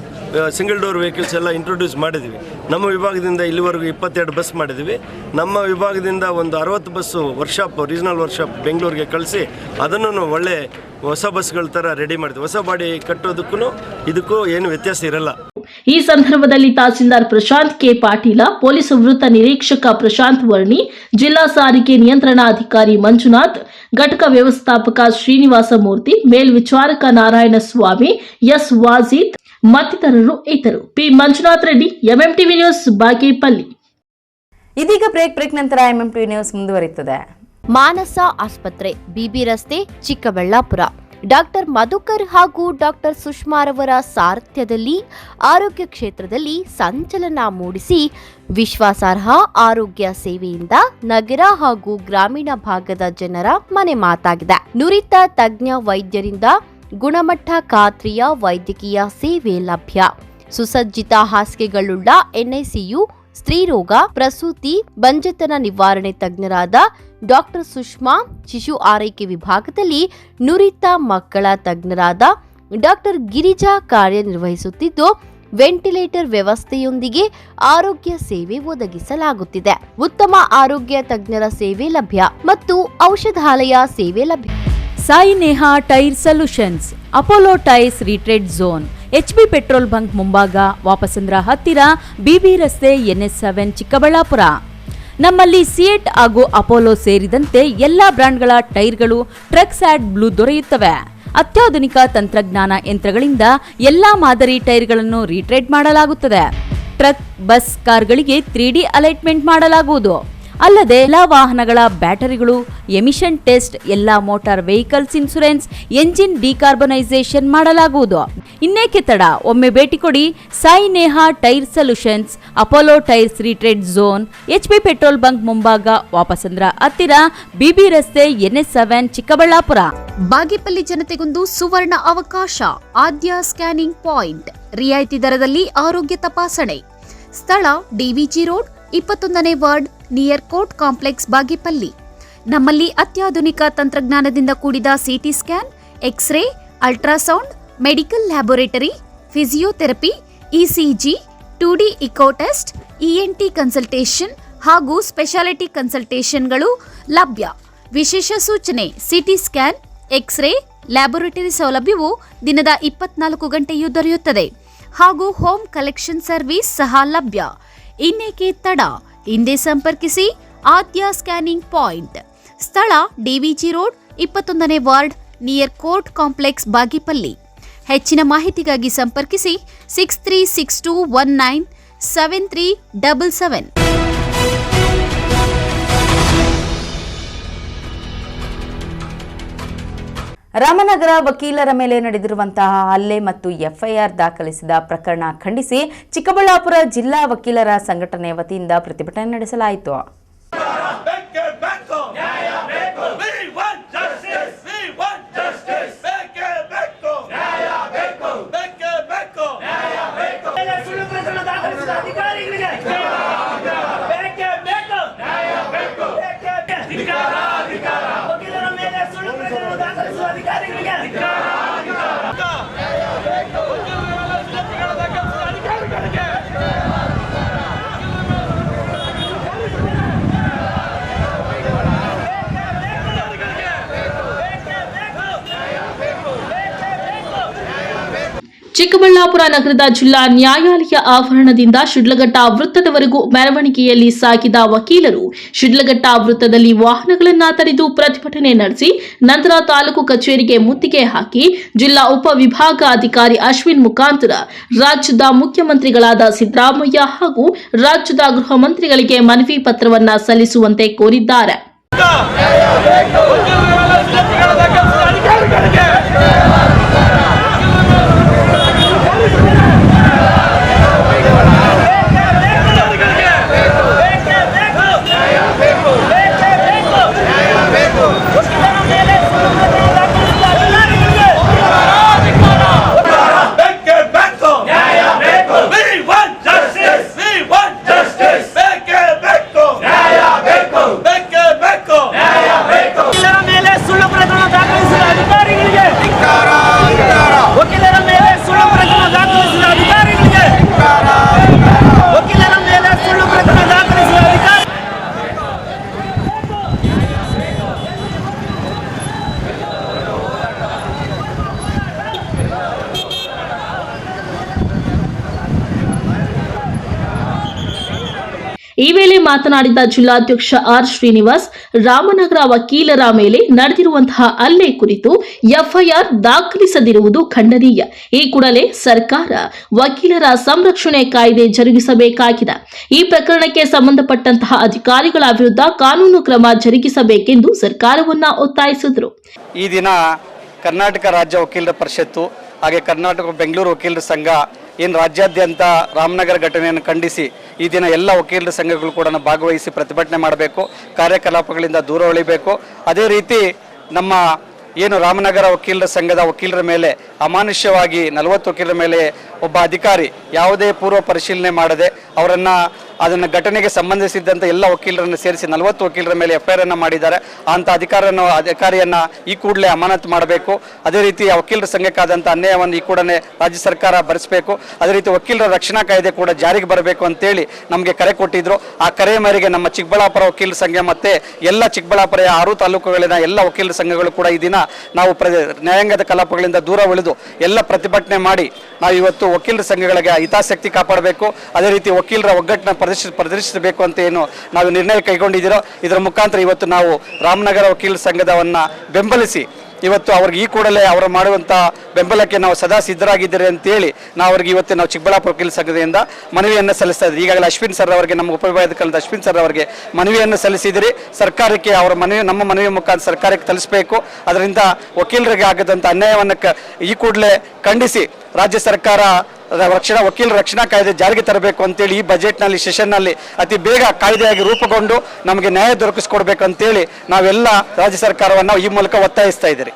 ಸಿಂಗಲ್ ಡೋರ್ ವೆಹಿಕಲ್ಸ್ ಎಲ್ಲ ಇಂಟ್ರೊಡ್ಯೂಸ್ ಮಾಡಿದ್ವಿ. ನಮ್ಮ ವಿಭಾಗದಿಂದ ಇಲ್ಲಿವರೆಗೂ 22 ಬಸ್ ಮಾಡಿದ್ವಿ. ನಮ್ಮ ವಿಭಾಗದಿಂದ ಒಂದು 60 ಬಸ್ಸು ರೀಜನಲ್ ವರ್ಕ್ಶಾಪ್ ಬೆಂಗಳೂರಿಗೆ ಕಳಿಸಿ ಅದನ್ನು ಒಳ್ಳೆ ಹೊಸ ಬಸ್ಗಳ ಥರ ರೆಡಿ ಮಾಡಿದ್ವಿ. ಹೊಸ ಬಾಡಿ ಕಟ್ಟೋದಕ್ಕೂ ಇದಕ್ಕೂ ಏನು ವ್ಯತ್ಯಾಸ ಇರಲ್ಲ. ಈ ಸಂದರ್ಭದಲ್ಲಿ ತಹಸೀಲ್ದಾರ್ ಪ್ರಶಾಂತ್ ಕೆ ಪಾಟೀಲ, ಪೊಲೀಸ್ ವೃತ್ತ ನಿರೀಕ್ಷಕ ಪ್ರಶಾಂತ್ ವರ್ಣಿ, ಜಿಲ್ಲಾ ಸಾರಿಗೆ ನಿಯಂತ್ರಣಾಧಿಕಾರಿ ಮಂಜುನಾಥ್, ಘಟಕ ವ್ಯವಸ್ಥಾಪಕ ಶ್ರೀನಿವಾಸ ಮೂರ್ತಿ, ಮೇಲ್ವಿಚಾರಕ ನಾರಾಯಣಸ್ವಾಮಿ, ಎಸ್ ವಾಜೀದ್ ಮತ್ತಿತರರು ಇದ್ದರು. P Manjunath Reddy, MMTV news, Bagepalli. ಇದೀಗ ಬ್ರೇಕ್ ನಂತರ MMTV ನ್ಯೂಸ್ ಮುಂದುವರಿಯುತ್ತದೆ. ಮಾನಸ ಆಸ್ಪತ್ರೆ, BB ರಸ್ತೆ, ಚಿಕ್ಕಬಳ್ಳಾಪುರ. ಡಾಕ್ಟರ್ ಮಧುಕರ್ ಹಾಗೂ ಡಾಕ್ಟರ್ ಸುಷ್ಮಾರವರ ಸಾರಥ್ಯದಲ್ಲಿ ಆರೋಗ್ಯ ಕ್ಷೇತ್ರದಲ್ಲಿ ಸಂಚಲನ ಮೂಡಿಸಿ ವಿಶ್ವಾಸಾರ್ಹ ಆರೋಗ್ಯ ಸೇವೆಯಿಂದ ನಗರ ಹಾಗೂ ಗ್ರಾಮೀಣ ಭಾಗದ ಜನರ ಮನೆ ಮಾತಾಗಿದೆ. ನುರಿತ ತಜ್ಞ ವೈದ್ಯರಿಂದ ಗುಣಮಟ್ಟ ಖಾತ್ರಿಯ ವೈದ್ಯಕೀಯ ಸೇವೆ ಲಭ್ಯ. ಸುಸಜ್ಜಿತ ಹಾಸಿಗೆಗಳುಳ್ಳ NICU, ಸ್ತ್ರೀರೋಗ, ಪ್ರಸೂತಿ, ಬಂಜೆತನ ನಿವಾರಣೆ ತಜ್ಞರಾದ ಡಾಕ್ಟರ್ ಸುಷ್ಮಾ, ಶಿಶು ಆರೈಕೆ ವಿಭಾಗದಲ್ಲಿ ನುರಿತ ಮಕ್ಕಳ ತಜ್ಞರಾದ ಡಾಕ್ಟರ್ ಗಿರಿಜಾ ಕಾರ್ಯನಿರ್ವಹಿಸುತ್ತಿದ್ದು, ವೆಂಟಿಲೇಟರ್ ವ್ಯವಸ್ಥೆಯೊಂದಿಗೆ ಆರೋಗ್ಯ ಸೇವೆ ಒದಗಿಸಲಾಗುತ್ತಿದೆ. ಉತ್ತಮ ಆರೋಗ್ಯ ತಜ್ಞರ ಸೇವೆ ಲಭ್ಯ ಮತ್ತು ಔಷಧಾಲಯ ಸೇವೆ ಲಭ್ಯ. Sai Neha tyre solutions, Apollo tyres retread zone, HB petrol bunk ಮುಂಭಾಗ, ವಾಪಸಂದ್ರ ಹತ್ತಿರ, BB ರಸ್ತೆ, NS7, ಚಿಕ್ಕಬಳ್ಳಾಪುರ. ನಮ್ಮಲ್ಲಿ ಸಿಯೆಟ್ ಹಾಗೂ ಅಪೋಲೋ ಸೇರಿದಂತೆ ಎಲ್ಲಾ ಬ್ರಾಂಡ್ಗಳ ಟೈರ್ಗಳು ಟ್ರಕ್ಸ್ ಆಡ್ ಬ್ಲೂ ದೊರೆಯುತ್ತವೆ. ಅತ್ಯಾಧುನಿಕ ತಂತ್ರಜ್ಞಾನ ಯಂತ್ರಗಳಿಂದ ಎಲ್ಲಾ ಮಾದರಿ ಟೈರ್ಗಳನ್ನು ರೀಟ್ರೇಡ್ ಮಾಡಲಾಗುತ್ತದೆ. ಟ್ರಕ್, ಬಸ್, ಕಾರ್ಗಳಿಗೆ 3D ಅಲೈಟ್ಮೆಂಟ್ ಮಾಡಲಾಗುವುದು. ಅಲ್ಲದೆ ಎಲ್ಲಾ ವಾಹನಗಳ ಬ್ಯಾಟರಿಗಳು ಎಮಿಷನ್ ಟೆಸ್ಟ್, ಎಲ್ಲಾ motor vehicles insurance, engine decarbonisation ಮಾಡಲಾಗುವುದು. ಇನ್ನೇಕೆ ತಡ, ಒಮ್ಮೆ ಭೇಟಿ ಕೊಡಿ. Sai Neha tyre solutions, Apollo tyres retread zone, HB petrol bunk ಮುಂಭಾಗ, ವಾಪಸಂದ್ರ ಹತ್ತಿರ, BB ರಸ್ತೆ, NS7, ಚಿಕ್ಕಬಳ್ಳಾಪುರ. ಬಾಗೇಪಲ್ಲಿ ಜನತೆಗೊಂದು ಸುವರ್ಣ ಅವಕಾಶ. ಆದ್ಯ ಸ್ಕ್ಯಾನಿಂಗ್ ಪಾಯಿಂಟ್, ರಿಯಾಯಿತಿ ದರದಲ್ಲಿ ಆರೋಗ್ಯ ತಪಾಸಣೆ. ಸ್ಥಳ DVG ರೋಡ್, 21ನೇ ward, near court complex, Bagepalli. ನಮ್ಮಲ್ಲಿ ಅತ್ಯಾಧುನಿಕ ತಂತ್ರಜ್ಞಾನದಿಂದ ಕೂಡಿದ CT scan, X-ray, ultrasound, medical laboratory, physiotherapy, ECG, 2D echo test, ENT consultation ಹಾಗೂ ಸ್ಪೆಷಾಲಿಟಿ ಕನ್ಸಲ್ಟೇಷನ್ಗಳು ಲಭ್ಯ. ವಿಶೇಷ ಸೂಚನೆ: ಸಿಟಿ ಸ್ಕ್ಯಾನ್, ಎಕ್ಸ್ರೇ, ಲ್ಯಾಬೊರೇಟರಿ ಸೌಲಭ್ಯವು ದಿನದ 24 ಗಂಟೆಯೂ ದೊರೆಯುತ್ತದೆ ಹಾಗೂ ಹೋಮ್ ಕಲೆಕ್ಷನ್ ಸರ್ವಿಸ್ ಸಹ ಲಭ್ಯ. ಇನ್ನೇಕೆ ತಡ? ಹಿಂದೆ ಸಂಪರ್ಕಿಸಿ ಆದ್ಯ ಸ್ಕ್ಯಾನಿಂಗ್ ಪಾಯಿಂಟ್. ಸ್ಥಳ DVG ರೋಡ್, 21ನೇ ward, near court complex, Bagepalli. ಹೆಚ್ಚಿನ ಮಾಹಿತಿಗಾಗಿ ಸಂಪರ್ಕಿಸಿ 6362197377. ರಾಮನಗರ ವಕೀಲರ ಮೇಲೆ ನಡೆದಿರುವಂತಹ ಹಲ್ಲೆ ಮತ್ತು FIR ದಾಖಲಿಸಿದ ಪ್ರಕರಣ ಖಂಡಿಸಿ ಚಿಕ್ಕಬಳ್ಳಾಪುರ ಜಿಲ್ಲಾ ವಕೀಲರ ಸಂಘಟನೆ ವತಿಯಿಂದ ಪ್ರತಿಭಟನೆ ನಡೆಸಲಾಯಿತು. ಚಿಕ್ಕಬಳ್ಳಾಪುರ ನಗರದ ಜಿಲ್ಲಾ ನ್ಯಾಯಾಲಯ ಆವರಣದಿಂದ ಶಿಡ್ಲಘಟ್ಟ ವೃತ್ತದವರೆಗೂ ಮೆರವಣಿಗೆಯಲ್ಲಿ ಸಾಗಿದ ವಕೀಲರು ಶಿಡ್ಲಘಟ್ಟ ವೃತ್ತದಲ್ಲಿ ವಾಹನಗಳನ್ನು ತಡೆದು ಪ್ರತಿಭಟನೆ ನಡೆಸಿ ನಂತರ ತಾಲೂಕು ಕಚೇರಿಗೆ ಮುತ್ತಿಗೆ ಹಾಕಿ ಜಿಲ್ಲಾ ಉಪವಿಭಾಗಾಧಿಕಾರಿ ಅಶ್ವಿನ್ ಮುಖಾಂತರ ರಾಜ್ಯದ ಮುಖ್ಯಮಂತ್ರಿಗಳಾದ ಸಿದ್ದರಾಮಯ್ಯ ಹಾಗೂ ರಾಜ್ಯದ ಗೃಹ ಮಂತ್ರಿಗಳಿಗೆ ಮನವಿ ಪತ್ರವನ್ನು ಸಲ್ಲಿಸುವಂತೆ ಕೋರಿದ್ದಾರೆ. ಈ ವೇಳೆ ಮಾತನಾಡಿದ ಜಿಲ್ಲಾಧ್ಯಕ್ಷ ಆರ್ ಶ್ರೀನಿವಾಸ್, ರಾಮನಗರ ವಕೀಲರ ಮೇಲೆ ನಡೆದಿರುವಂತಹ ಹಲ್ಲೆ ಕುರಿತು FIR ದಾಖಲಿಸದಿರುವುದು ಖಂಡನೀಯ. ಈ ಕೂಡಲೇ ಸರ್ಕಾರ ವಕೀಲರ ಸಂರಕ್ಷಣೆ ಕಾಯ್ದೆ ಜರುಗಿಸಬೇಕಾಗಿದೆ. ಈ ಪ್ರಕರಣಕ್ಕೆ ಸಂಬಂಧಪಟ್ಟಂತಹ ಅಧಿಕಾರಿಗಳ ವಿರುದ್ಧ ಕಾನೂನು ಕ್ರಮ ಜರುಗಿಸಬೇಕೆಂದು ಸರ್ಕಾರವನ್ನ ಒತ್ತಾಯಿಸಿದರು. ಈ ದಿನ ಕರ್ನಾಟಕ ರಾಜ್ಯ ವಕೀಲರ ಪರಿಷತ್ತು ಹಾಗೆ ಕರ್ನಾಟಕ ಬೆಂಗಳೂರು ವಕೀಲರ ಸಂಘ ಏನು ರಾಜ್ಯಾದ್ಯಂತ ರಾಮನಗರ ಘಟನೆಯನ್ನು ಖಂಡಿಸಿ ಈ ದಿನ ಎಲ್ಲ ವಕೀಲರ ಸಂಘಗಳು ಕೂಡ ಭಾಗವಹಿಸಿ ಪ್ರತಿಭಟನೆ ಮಾಡಬೇಕು, ಕಾರ್ಯಕಲಾಪಗಳಿಂದ ದೂರ ಉಳಿಬೇಕು. ಅದೇ ರೀತಿ ನಮ್ಮ ಏನು ರಾಮನಗರ ವಕೀಲರ ಸಂಘದ ವಕೀಲರ ಮೇಲೆ ಅಮಾನುಷ್ಯವಾಗಿ 40 ವಕೀಲರ ಮೇಲೆ ಒಬ್ಬ ಅಧಿಕಾರಿ ಯಾವುದೇ ಪೂರ್ವ ಪರಿಶೀಲನೆ ಮಾಡದೆ ಅದನ್ನು ಘಟನೆಗೆ ಸಂಬಂಧಿಸಿದಂತೆ ಎಲ್ಲ ವಕೀಲರನ್ನು ಸೇರಿಸಿ 40 ವಕೀಲರ ಮೇಲೆ FIR ಅನ್ನು ಮಾಡಿದ್ದಾರೆ. ಅಂಥ ಅಧಿಕಾರಿಯನ್ನು ಈ ಕೂಡಲೇ ಅಮಾನತು ಮಾಡಬೇಕು. ಅದೇ ರೀತಿ ಆ ವಕೀಲರ ಸಂಘಕ್ಕಾದಂಥ ಅನ್ಯಾಯವನ್ನು ಈ ಕೂಡಲೇ ರಾಜ್ಯ ಸರ್ಕಾರ ಭರಿಸಬೇಕು. ಅದೇ ರೀತಿ ವಕೀಲರ ರಕ್ಷಣಾ ಕಾಯ್ದೆ ಕೂಡ ಜಾರಿಗೆ ಬರಬೇಕು ಅಂತೇಳಿ ನಮಗೆ ಕರೆ ಕೊಟ್ಟಿದ್ರು. ಆ ಕರೆ ಮೇರೆಗೆ ನಮ್ಮ ಚಿಕ್ಕಬಳ್ಳಾಪುರ ವಕೀಲರ ಸಂಘ ಮತ್ತು ಎಲ್ಲ ಚಿಕ್ಕಬಳ್ಳಾಪುರ 6 ತಾಲೂಕುಗಳಿನ ಎಲ್ಲ ವಕೀಲರ ಸಂಘಗಳು ಕೂಡ ಈ ದಿನ ನಾವು ನ್ಯಾಯಾಂಗದ ಕಲಾಪಗಳಿಂದ ದೂರ ಉಳಿದು ಎಲ್ಲ ಪ್ರತಿಭಟನೆ ಮಾಡಿ ನಾವು ಇವತ್ತು ವಕೀಲರ ಸಂಘಗಳಿಗೆ ಹಿತಾಸಕ್ತಿ ಕಾಪಾಡಬೇಕು. ಅದೇ ರೀತಿ ವಕೀಲರ ಒಗ್ಗಟ್ಟನ್ನು ಪ್ರದರ್ಶಿಸಬೇಕು ಅಂತ ಏನು ನಾವು ನಿರ್ಣಯ ಕೈಗೊಂಡಿದ್ದೀರೋ ಇದರ ಮುಖಾಂತರ ಇವತ್ತು ನಾವು ರಾಮನಗರ ವಕೀಲರ ಸಂಘದವನ್ನು ಬೆಂಬಲಿಸಿ ಇವತ್ತು ಅವ್ರಿಗೆ ಈ ಕೂಡಲೇ ಅವರು ಮಾಡುವಂಥ ಬೆಂಬಲಕ್ಕೆ ನಾವು ಸದಾ ಸಿದ್ಧರಾಗಿದ್ದಾರೆ ಅಂತೇಳಿ ಅವ್ರಿಗೆ ಇವತ್ತು ನಾವು ಚಿಕ್ಕಬಳ್ಳಾಪುರ ವಕೀಲರ ಸಂಘದಿಂದ ಮನವಿಯನ್ನು ಸಲ್ಲಿಸ್ತಾ ಇದ್ದೀವಿ. ಈಗಾಗಲೇ ಅಶ್ವಿನ್ ಸರ್ ಅವರಿಗೆ ನಮ್ಮ ಉಪವಿಭಾಗಾಧಿಕಾರಿ ಅಶ್ವಿನ್ ಸರ್ ಅವರಿಗೆ ಮನವಿಯನ್ನು ಸಲ್ಲಿಸಿದಿರಿ. ಸರ್ಕಾರಕ್ಕೆ ಅವರ ನಮ್ಮ ಮನವಿ ಮುಖಾಂತರ ಸರ್ಕಾರಕ್ಕೆ ತಲುಪಿಸಬೇಕು. ಅದರಿಂದ ವಕೀಲರಿಗೆ ಆಗದಂಥ ಅನ್ಯಾಯವನ್ನು ಈ ಕೂಡಲೇ ಖಂಡಿಸಿ ರಾಜ್ಯ ಸರ್ಕಾರ ವಕೀಲರ ರಕ್ಷಣಾ ಕಾಯ್ದೆ ಜಾರಿಗೆ ತರಬೇಕು ಅಂತೇಳಿ ಈ ಬಜೆಟ್ನಲ್ಲಿ ಸೆಷನ್ನಲ್ಲಿ ಅತಿ ಬೇಗ ಕಾಯ್ದೆಯಾಗಿ ರೂಪುಗೊಂಡು ನಮಗೆ ನ್ಯಾಯ ದೊರಕಿಸಿಕೊಡ್ಬೇಕು ಅಂತೇಳಿ ನಾವೆಲ್ಲ ರಾಜ್ಯ ಸರ್ಕಾರವನ್ನು ಈ ಮೂಲಕ ಒತ್ತಾಯಿಸ್ತಾ ಇದ್ದೀರಿ.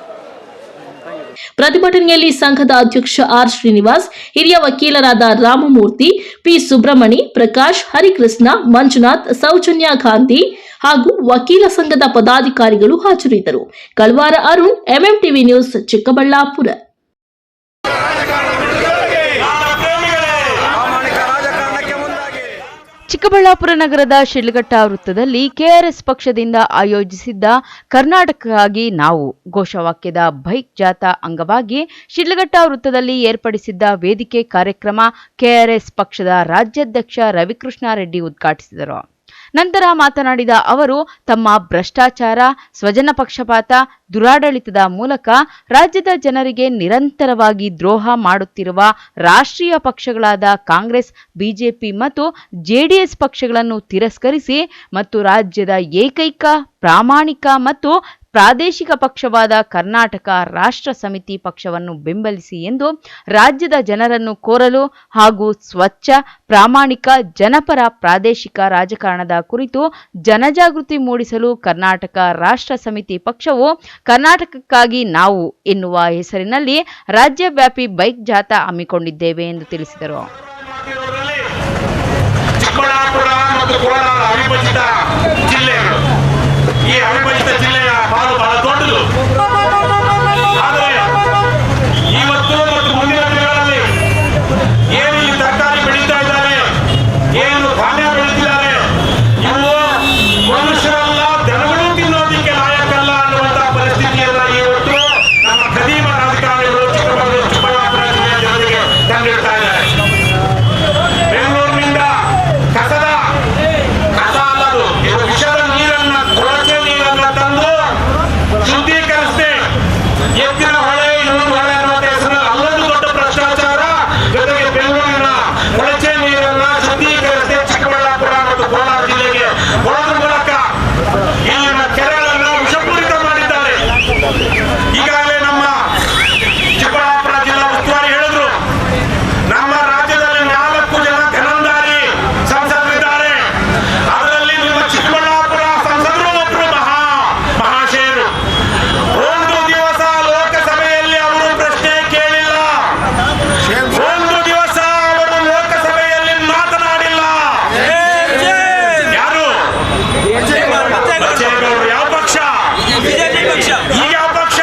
ಪ್ರತಿಭಟನೆಯಲ್ಲಿ ಸಂಘದ ಅಧ್ಯಕ್ಷ ಆರ್ ಶ್ರೀನಿವಾಸ್, ಹಿರಿಯ ವಕೀಲರಾದ ರಾಮಮೂರ್ತಿ, ಪಿ ಸುಬ್ರಹ್ಮಣಿ, ಪ್ರಕಾಶ್, ಹರಿಕೃಷ್ಣ, ಮಂಜುನಾಥ್, ಸೌಜನ್ಯ ಗಾಂಧಿ ಹಾಗೂ ವಕೀಲ ಸಂಘದ ಪದಾಧಿಕಾರಿಗಳು ಹಾಜರಿದ್ದರು. ಕಳ್ವಾರ ಅರುಣ್, MMTV ನ್ಯೂಸ್, ಚಿಕ್ಕಬಳ್ಳಾಪುರ. ಚಿಕ್ಕಬಳ್ಳಾಪುರ ನಗರದ ಶಿಡ್ಲಘಟ್ಟ ವೃತ್ತದಲ್ಲಿ ಕೆಆರ್ಎಸ್ ಪಕ್ಷದಿಂದ ಆಯೋಜಿಸಿದ್ದ ಕರ್ನಾಟಕಕ್ಕಾಗಿ ನಾವು ಘೋಷವಾಕ್ಯದ ಬೈಕ್ ಜಾಥಾ ಅಂಗವಾಗಿ ಶಿಡ್ಲಘಟ್ಟ ವೃತ್ತದಲ್ಲಿ ಏರ್ಪಡಿಸಿದ್ದ ವೇದಿಕೆ ಕಾರ್ಯಕ್ರಮ ಕೆಆರ್ಎಸ್ ಪಕ್ಷದ ರಾಜ್ಯಾಧ್ಯಕ್ಷ ರವಿಕೃಷ್ಣ ರೆಡ್ಡಿ ಉದ್ಘಾಟಿಸಿದರು. ನಂತರ ಮಾತನಾಡಿದ ಅವರು, ತಮ್ಮ ಭ್ರಷ್ಟಾಚಾರ, ಸ್ವಜನ ಪಕ್ಷಪಾತ, ದುರಾಡಳಿತದ ಮೂಲಕ ರಾಜ್ಯದ ಜನರಿಗೆ ನಿರಂತರವಾಗಿ ದ್ರೋಹ ಮಾಡುತ್ತಿರುವ ರಾಷ್ಟ್ರೀಯ ಪಕ್ಷಗಳಾದ ಕಾಂಗ್ರೆಸ್, ಬಿಜೆಪಿ ಮತ್ತು ಜೆಡಿಎಸ್ ಪಕ್ಷಗಳನ್ನು ತಿರಸ್ಕರಿಸಿ ಮತ್ತು ರಾಜ್ಯದ ಏಕೈಕ ಪ್ರಾಮಾಣಿಕ ಮತ್ತು ಪ್ರಾದೇಶಿಕ ಪಕ್ಷವಾದ ಕರ್ನಾಟಕ ರಾಷ್ಟ್ರ ಸಮಿತಿ ಪಕ್ಷವನ್ನು ಬೆಂಬಲಿಸಿ ಎಂದು ರಾಜ್ಯದ ಜನರನ್ನು ಕೋರಲು ಹಾಗೂ ಸ್ವಚ್ಛ, ಪ್ರಾಮಾಣಿಕ, ಜನಪರ ಪ್ರಾದೇಶಿಕ ರಾಜಕಾರಣದ ಕುರಿತು ಜನಜಾಗೃತಿ ಮೂಡಿಸಲು ಕರ್ನಾಟಕ ರಾಷ್ಟ್ರ ಸಮಿತಿ ಪಕ್ಷವು ಕರ್ನಾಟಕಕ್ಕಾಗಿ ನಾವು ಎನ್ನುವ ಹೆಸರಿನಲ್ಲಿ ರಾಜ್ಯವ್ಯಾಪಿ ಬೈಕ್ ಜಾಥಾ ಹಮ್ಮಿಕೊಂಡಿದ್ದೇವೆ ಎಂದು ತಿಳಿಸಿದರು. ಚಿಕ್ಕಬಳ್ಳಾಪುರ ಮತ್ತು ಕೋಲಾರ ಅವಿಭಜಿತ ಜಿಲ್ಲೆಗಳು. ಈ ಅವಿಭಜಿತ ಜಿಲ್ಲೆಯ ಪಾಲು ಬಹಳ ದೊಡ್ಡದು. ಆದರೆ ಇವತ್ತು ಮತ್ತು ಮುಂದಿನ ದಿನಗಳಲ್ಲಿ ಏನು ಈ ತರಕಾರಿ ಬೆಳೀತಾ ಇದ್ದಾರೆ, ಏನು ಧಾನ್ಯ ಬೆಳೀತಿದ್ದಾರೆ, ಇವು ಮನುಷ್ಯರಲ್ಲ, ದನಗಳು ತಿನ್ನೋದಕ್ಕೆ ಲಾಯಕಲ್ಲ ಅನ್ನುವಂತಹ ಪರಿಸ್ಥಿತಿಯನ್ನ ಇವತ್ತು ನಮ್ಮ ಖದೀಮ ರಾಜಕಾರಣಿಗಳು ಚಿಕ್ಕಬಳ್ಳಾಪುರ ಜಿಲ್ಲೆಯ ಜನರಿಗೆ ತಂದಿಡ್ತಾ ಇದ್ದಾರೆ. ಬೆಂಗಳೂರಿನಿಂದ ಕಸ ಅಲ್ಲದು, ಇದು ವಿಷದ ನೀರನ್ನ, ಕೊಳಚೆ ನೀರನ್ನ ತಂದು ಶುದ್ಧೀಕರಿಸಿದೆ. ಎತ್ತಿನ ಹೊಳೆ, ಇನ್ನೊಂದು ಹೊಳೆ ಅನ್ನೋ ಹೆಸರಿನಲ್ಲಿ ಅಲ್ಲೊಂದು ದೊಡ್ಡ ಭ್ರಷ್ಟಾಚಾರ. ಜೊತೆಗೆ ಬೆಂಗಳೂರಿನ ಕೊಳಚೆ ನೀರನ್ನ ಶುದ್ಧೀಕರಿಸಿದೆ ಚಿಕ್ಕಬಳ್ಳಾಪುರ ಮತ್ತು ಕೋಲಾರ ಜಿಲ್ಲೆಗೆ ಕೊಡೋದ್ರ ಮೂಲಕ ಇಲ್ಲಿನ ಕೆರೆಗಳನ್ನು ವಿಷಪೂರಿತ ಮಾಡಿದ್ದಾರೆ. ಈಗಾಗಲೇ ನಮ್ಮ ಚಿಕ್ಕಬಳ್ಳಾಪುರ ಜಿಲ್ಲಾ ಉಸ್ತುವಾರಿ ಹೇಳಿದ್ರು, ನಮ್ಮ ರಾಜ್ಯದಲ್ಲಿ 4 ಜನ ಧನಂದಾರಿ ಸಂಸದರಿದ್ದಾರೆ. ಅದರಲ್ಲಿ ನಿಮ್ಮ ಚಿಕ್ಕಬಳ್ಳಾಪುರ ಸಂಸದರು ಒಬ್ಬರು ಮಹಾಶಯರು. ಒಂದು ದಿವಸ ಲೋಕಸಭೆಯಲ್ಲಿ ಅವರು ಪ್ರಶ್ನೆ ಕೇಳಿಲ್ಲ, ಒಂದು ದಿವಸ ಅವರು ಲೋಕಸಭೆಯಲ್ಲಿ ಮಾತನಾಡಿಲ್ಲ. ಯಾರು? ಬಚ್ಚೇಗೌಡರು. ಯಾವ ಪಕ್ಷ? ಈಗ ಯಾವ ಪಕ್ಷ?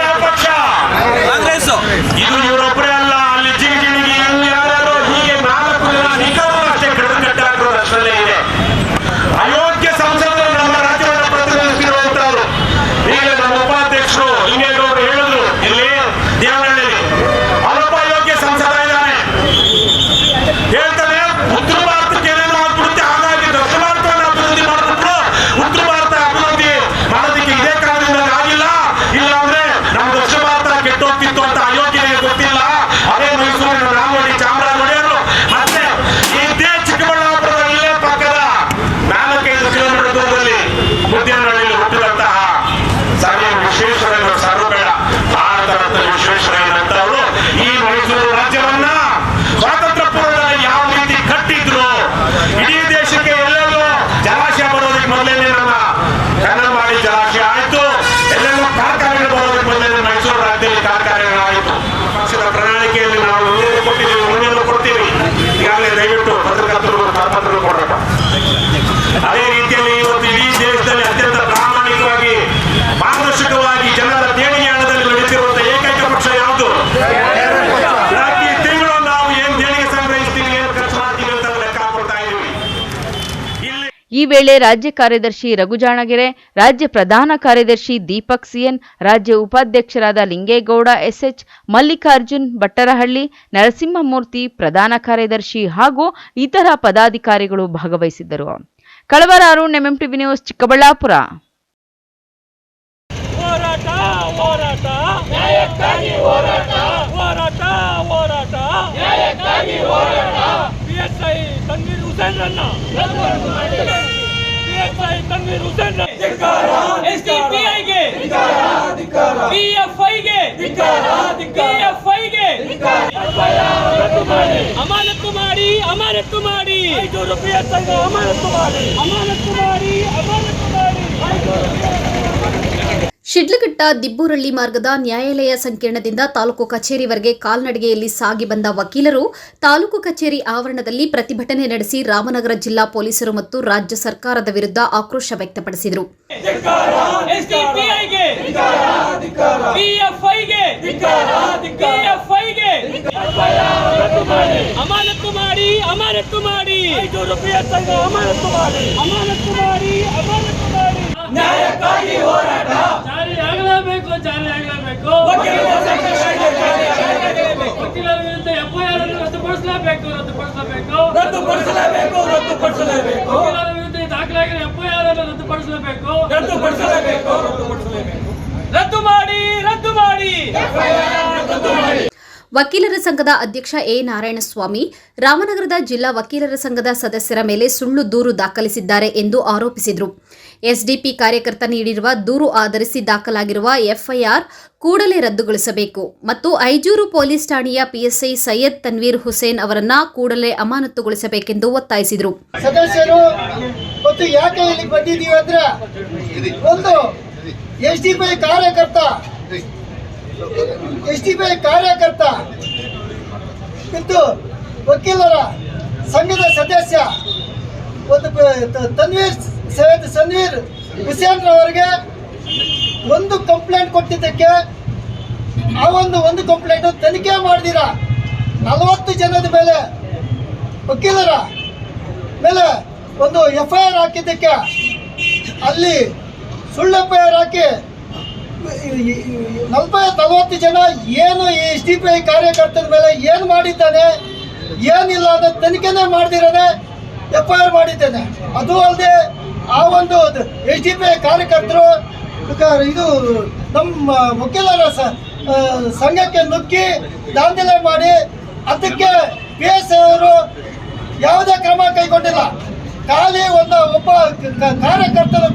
ಯಾವ ಪಕ್ಷ? ಕಾಂಗ್ರೆಸ್. ಇದು ಇವರೊಬ್ಬರೇ ಅಲ್ಲ, ಅಲ್ಲಿ ಜಿಗಿಜಿಣಿಗಿ ಇಲ್ಲಿ ಯಾರು ಹೀಗೆ 4 ಜನ ನಿಗಮಗಳು ಅಷ್ಟೇ ಕಟ್ಟುಕಟ್ಟಾಗಿರೋದು ಅಷ್ಟರಲ್ಲೇ ಇದೆ. ಅಯೋಗ್ಯ ಸಂಸದರು ನಮ್ಮ ರಾಜ್ಯವನ್ನು ಪ್ರತಿನಿಧಿಸಿರುವಂತವರು. ಈಗ ನಮ್ಮ ಉಪಾಧ್ಯಕ್ಷರು ಲಿಂಗೇಗೌಡರು ಹೇಳಿದ್ರು, ಇಲ್ಲಿ ದೇವನಹಳ್ಳಿಯಲ್ಲಿ ಅವರೊಬ್ಬ ಅಯೋಗ್ಯ ಸಂಸದ ಇದ್ದಾನೆ. ಹೇಳ್ತಾನೆ ಉತ್ತರ ಭಾರತಕ್ಕೆ ಏನೇನೋ ಆಗ್ಬಿಡುತ್ತೆ, ಹಾಗಾಗಿ ದಕ್ಷಿಣ ಭಾರತವನ್ನು ಅಭಿವೃದ್ಧಿ ಮಾಡಿಬಿಟ್ರು, ಉತ್ತರ ಭಾರತ ಅಭಿವೃದ್ಧಿ ಮಾಡೋದಕ್ಕೆ ಇದೇ ಕಾರಣದಿಂದ ಆಗಿಲ್ಲ, ಇಲ್ಲ ಅಂದ್ರೆ ನಮ್ಮ ದಕ್ಷಿಣ ಭಾರತ ಕೆಟ್ಟೋಗ್ತಿತ್ತು ಅಂತ ಅಯೋಗ್ಯನಿಗೆ ಗೊತ್ತಿಲ್ಲ. ಅದೇ ಮೈಸೂರಿನ ನಾಲ್ವಡಿ ಚಾಮರಾಜ ಒಡೆಯರು ಮತ್ತೆ ಇದೇ ಚಿಕ್ಕಬಳ್ಳಾಪುರದ ಇಲ್ಲೇ ಪಕ್ಕದ 4-5 ಕಿಲೋಮೀಟರ್ ದೂರದಲ್ಲಿ ಮುದ್ದೇನಹಳ್ಳಿಯಲ್ಲಿ ಹುಟ್ಟಿದಂತಹ ಸರ್ವ ವಿಶ್ವೇಶ್ವರಯ್ಯ ಸರ್ವಬೇಡ ಭಾರತ ವಿಶ್ವೇಶ್ವರಯ್ಯನಂತವರು ಈ ಮೈಸೂರು ರಾಜ್ಯವನ್ನ ಸ್ವಾತಂತ್ರ್ಯ ಪೂರ್ವದಲ್ಲಿ ಯಾವ ರೀತಿ ಕಟ್ಟಿದ್ರು, ಇಡೀ ದೇಶಕ್ಕೆ ಎಲ್ಲೆಲ್ಲೋ ಜಲಾಶಯ ಬರೋದಕ್ಕೆ ಮೊದಲೇನೆ ನಮ್ಮ ಕನ್ನಂಬಾಡಿ ಜಲಾಶಯ ಆಯ್ತು, ಎಲ್ಲೆಲ್ಲೋ ಕಾರ್ಖಾನೆಗಳು ಬರೋದಕ್ಕೆ ಮೊದಲೇನೆ ಮೈಸೂರು ರಾಜ್ಯದಲ್ಲಿ ಕಾರ್ಖಾನೆಗಳಾಯಿತು. ಪಕ್ಷದ ಪ್ರಣಾಳಿಕೆಯಲ್ಲಿ ನಾವು ಮುಂದೆ ಕೊಟ್ಟಿದ್ದೀವಿ, ಮುಂದೆ ಕೊಡ್ತೀವಿ. ಈಗಾಗಲೇ ದಯವಿಟ್ಟು ಪತ್ರಕರ್ತರು ಕರಪತ್ರಗಳು ಕೊಡಬೇಕು. ಅದೇ ರೀತಿಯಲ್ಲಿ ಇವತ್ತು ಇಡೀ ದೇಶದಲ್ಲಿ ಅತ್ಯಂತ ಪ್ರಾಮಾಣಿಕವಾಗಿ, ಪಾರದರ್ಶಕವಾಗಿ ಜನರ ದೇಣಿಗೆ ಹಣದಲ್ಲಿ ನಡೆಸಿರುವಂತಹ ಏಕೈಕ ಪಕ್ಷ ಯಾವುದು? ಪ್ರತಿ ತಿಂಗಳು ನಾವು ಏನ್ ದೇಣಿಗೆ ಸಂಗ್ರಹಿಸ್ತೀವಿ, ಏನ್ ಖರ್ಚು ಮಾಡ್ತೀವಿ ಅಂತ ಲೆಕ್ಕ ಹಾಕೊಳ್ತಾ ಇದ್ದೀವಿ. ಇಲ್ಲಿ ಈ ವೇಳೆ ರಾಜ್ಯ ಕಾರ್ಯದರ್ಶಿ ರಘುಜಾಣಗೆರೆ, ರಾಜ್ಯ ಪ್ರಧಾನ ಕಾರ್ಯದರ್ಶಿ ದೀಪಕ್ ಸಿಎನ್, ರಾಜ್ಯ ಉಪಾಧ್ಯಕ್ಷರಾದ ಲಿಂಗೇಗೌಡ ಎಸ್ಎಚ್, ಮಲ್ಲಿಕಾರ್ಜುನ್ ಭಟ್ಟರಹಳ್ಳಿ, ನರಸಿಂಹಮೂರ್ತಿ, ಪ್ರಧಾನ ಕಾರ್ಯದರ್ಶಿ ಹಾಗೂ ಇತರ ಪದಾಧಿಕಾರಿಗಳು ಭಾಗವಹಿಸಿದ್ದರು. ಕಳವರ ಅರುಣ್, ಎಂಎಂಟಿವಿ ನ್ಯೂಸ್, ಚಿಕ್ಕಬಳ್ಳಾಪುರ. ಹೋರಾಟ ಹೋರಾಟ ನ್ಯಾಯಕ್ಕಾಗಿ ಹೋರಾಟ, ಹೋರಾಟ ಹೋರಾಟ ನ್ಯಾಯಕ್ಕಾಗಿ ಹೋರಾಟ. ಪಿಎಸ್ಐ ತನ್ವೀರ್ ಹುಸೇನ್ರನ್ನ, ಪಿಎಸ್ಐ ತನ್ವೀರ್ ಹುಸೇನ್ ಎಸ್ಡಿಪಿಐಗೆ, ಪಿಎಫ್ಐಗೆ, ಪಿಎಫ್ಐಗೆ ಅಮಾನತು ಮಾಡಿ, ಅಮಾನತು ಮಾಡಿ 500 ಪಿಎಸ್ಐಗೆ ಅಮಾನತು ಮಾಡಿ, ಅಮಾನತು ಮಾಡಿ, ಅಮಾನತು ಮಾಡಿ 500. ಶಿಡ್ಲಘಟ್ಟ ದಿಬ್ಬೂರಳ್ಳಿ ಮಾರ್ಗದ ನ್ಯಾಯಾಲಯ ಸಂಕೀರ್ಣದಿಂದ ತಾಲೂಕು ಕಚೇರಿವರೆಗೆ ಕಾಲ್ನಡಿಗೆಯಲ್ಲಿ ಸಾಗಿ ಬಂದ ವಕೀಲರು ತಾಲೂಕು ಕಚೇರಿ ಆವರಣದಲ್ಲಿ ಪ್ರತಿಭಟನೆ ನಡೆಸಿ ರಾಮನಗರ ಜಿಲ್ಲಾ ಪೊಲೀಸರು ಮತ್ತು ರಾಜ್ಯ ಸರ್ಕಾರದ ವಿರುದ್ಧ ಆಕ್ರೋಶ ವ್ಯಕ್ತಪಡಿಸಿದರು. ನ್ಯಾಯಕ್ಕಾಗಿ ಹೋರಾಟ ಜಾರಿಯಾಗಲೇಬೇಕು. ವಕೀಲರ ವಿರುದ್ಧ ಎಫ್ಐಆರ್ ಅನ್ನು ರದ್ದುಪಡಿಸಲೇಬೇಕು. ವಕೀಲರ ವಿರುದ್ಧ ದಾಖಲಾಗಿರುವ ಎಫ್ಐಆರ್ ಅನ್ನು ರದ್ದುಪಡಿಸಲೇಬೇಕು. ರದ್ದು ಮಾಡಿ. ವಕೀಲರ ಸಂಘದ ಅಧ್ಯಕ್ಷ ಎ ನಾರಾಯಣಸ್ವಾಮಿ ರಾಮನಗರದ ಜಿಲ್ಲಾ ವಕೀಲರ ಸಂಘದ ಸದಸ್ಯರ ಮೇಲೆ ಸುಳ್ಳು ದೂರು ದಾಖಲಿಸಿದ್ದಾರೆ ಎಂದು ಆರೋಪಿಸಿದರು. ಎಸ್ಡಿಪಿ ಕಾರ್ಯಕರ್ತ ನೀಡಿರುವ ದೂರು ಆಧರಿಸಿ ದಾಖಲಾಗಿರುವ ಎಫ್ಐಆರ್ ಕೂಡಲೇ ರದ್ದುಗೊಳಿಸಬೇಕು ಮತ್ತು ಐಜೂರು ಪೊಲೀಸ್ ಠಾಣೆಯ ಪಿಎಸ್ಐ ಸೈಯದ್ ತನ್ವೀರ್ ಹುಸೇನ್ ಅವರನ್ನ ಕೂಡಲೇ ಅಮಾನತುಗೊಳಿಸಬೇಕೆಂದು ಒತ್ತಾಯಿಸಿದರು. ಸದಸ್ಯರು ಮತ್ತು ಯಾಕೆ ಇಲ್ಲಿ ಬಂದಿದ್ದೀವಿ ಅಂದ್ರೆ ಒಂದು ಎಸ್ಡಿಪಿ ಕಾರ್ಯಕರ್ತ ಮತ್ತು ವಕೀಲರ ಸಂಘದ ಸದಸ್ಯ ಒಂದು ತನ್ವೀರ್ ಹುಸೇನ್ ರವರಿಗೆ ಒಂದು ಕಂಪ್ಲೇಂಟ್ ಕೊಟ್ಟಿದ್ದಕ್ಕೆ ಆ ಒಂದು ಕಂಪ್ಲೇಂಟ್ ತನಿಖೆ ಮಾಡಿದಿರ 40 ಜನದ ಮೇಲೆ ವಕೀಲರ ಮೇಲೆ ಒಂದು ಎಫ್ಐಆರ್ ಹಾಕಿದ್ದಕ್ಕೆ ಅಲ್ಲಿ ಸುಳ್ಳು ಎಫ್ಐಆರ್ ಹಾಕಿ 40 ಜನ ಏನು ಎಸ್ಡಿಪಿಐ ಕಾರ್ಯಕರ್ತರ ಮೇಲೆ ಏನು ಮಾಡಿದ್ದಾನೆ ಏನಿಲ್ಲ ಅನ್ನೋ ತನಿಖೆನೇ ಮಾಡ್ದಿರದೆ ಎಫ್ಐಆರ್ ಮಾಡಿದ್ದೇನೆ. ಅದು ಅಲ್ಲದೆ ಆ ಒಂದು ಎಸ್ಡಿಪಿಐ ಕಾರ್ಯಕರ್ತರು ಇದು ನಮ್ಮ ವಕೀಲರ ಸಂಘಕ್ಕೆ ನುಗ್ಗಿ ದಾಂಧಲೆ ಮಾಡಿ ಅದಕ್ಕೆ PSI ಅವರು ಯಾವುದೇ ಕ್ರಮ ಕೈಗೊಂಡಿಲ್ಲ. ಖಾಲಿ ಒಬ್ಬ ಕಾರ್ಯಕರ್ತನ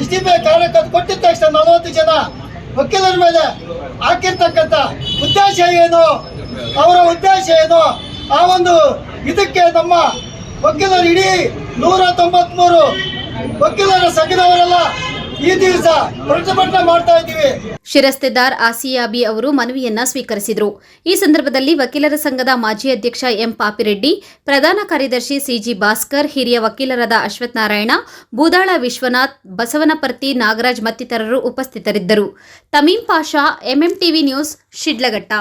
ಎಸ್ಡಿಪಿಐ ಕಾರ್ಯಕರ್ತ ಕೊಟ್ಟಿದ ತಕ್ಷಣ 40 ಜನ ವಕೀಲರ ಮೇಲೆ ಹಾಕಿರ್ತಕ್ಕಂಥ ಉದ್ದೇಶ ಏನು, ಅವರ ಉದ್ದೇಶ ಏನು? ಆ ಒಂದು ಇದಕ್ಕೆ ನಮ್ಮ ವಕೀಲರು ಇಡೀ 193 ವಕೀಲರ ಸಂಘದವರೆಲ್ಲ ಈ ದಿವಸ ಪ್ರತಿಭಟನೆ ಮಾಡ್ತಾ ಇದ್ದೀವಿ. ಶಿರಸ್ತೆದಾರ್ ಆಸಿಯಾಬಿ ಅವರು ಮನವಿಯನ್ನ ಸ್ವೀಕರಿಸಿದರು. ಈ ಸಂದರ್ಭದಲ್ಲಿ ವಕೀಲರ ಸಂಘದ ಮಾಜಿ ಅಧ್ಯಕ್ಷ ಎಂ ಪಾಪಿರೆಡ್ಡಿ, ಪ್ರಧಾನ ಕಾರ್ಯದರ್ಶಿ ಸಿಜಿ ಭಾಸ್ಕರ್, ಹಿರಿಯ ವಕೀಲರಾದ ಅಶ್ವಥ್ ನಾರಾಯಣ, ಬೂದಾಳ ವಿಶ್ವನಾಥ್, ಬಸವನಪರ್ತಿ ನಾಗರಾಜ್ ಮತ್ತಿತರರು ಉಪಸ್ಥಿತರಿದ್ದರು. ತಮೀಂ ಪಾಷಾ, ಎಂಎಂಟಿವಿ ನ್ಯೂಸ್, ಶಿಡ್ಲಘಟ್ಟ.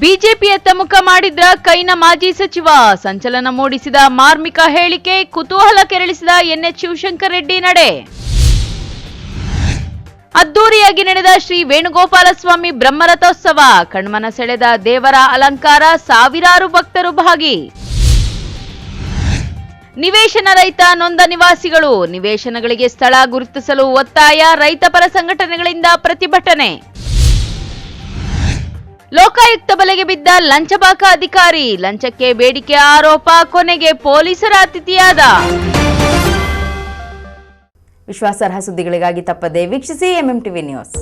ಬಿಜೆಪಿಯತ್ತ ಮುಖ ಮಾಡಿದ್ರ ಕೈನ ಮಾಜಿ ಸಚಿವ, ಸಂಚಲನ ಮೂಡಿಸಿದ ಮಾರ್ಮಿಕ ಹೇಳಿಕೆ, ಕುತೂಹಲ ಕೆರಳಿಸಿದ ಎನ್ಎಚ್ ಶಿವಶಂಕರ್ ರೆಡ್ಡಿ ನಡೆ. ಅದ್ದೂರಿಯಾಗಿ ನಡೆದ ಶ್ರೀ ವೇಣುಗೋಪಾಲಸ್ವಾಮಿ ಬ್ರಹ್ಮರಥೋತ್ಸವ, ಕಣ್ಮನ ಸೆಳೆದ ದೇವರ ಅಲಂಕಾರ, ಸಾವಿರಾರು ಭಕ್ತರು ಭಾಗಿ. ನಿವೇಶನ ರಹಿತ ನೊಂದ ನಿವಾಸಿಗಳು, ನಿವೇಶನಗಳಿಗೆ ಸ್ಥಳ ಗುರುತಿಸಲು ಒತ್ತಾಯ, ರೈತ ಪರ ಸಂಘಟನೆಗಳಿಂದ ಪ್ರತಿಭಟನೆ. ಲೋಕಾಯುಕ್ತ ಬಲೆಗೆ ಬಿದ್ದ ಲಂಚಬಾಕ ಅಧಿಕಾರಿ, ಲಂಚಕ್ಕೆ ಬೇಡಿಕೆ ಆರೋಪ, ಕೊನೆಗೆ ಪೊಲೀಸರ ಅತಿಥಿಯಾದ. ವಿಶ್ವಾಸಾರ್ಹ ಸುದ್ದಿಗಳಿಗಾಗಿ ತಪ್ಪದೆ ವೀಕ್ಷಿಸಿ ಎಂಎಂಟಿವಿ ನ್ಯೂಸ್.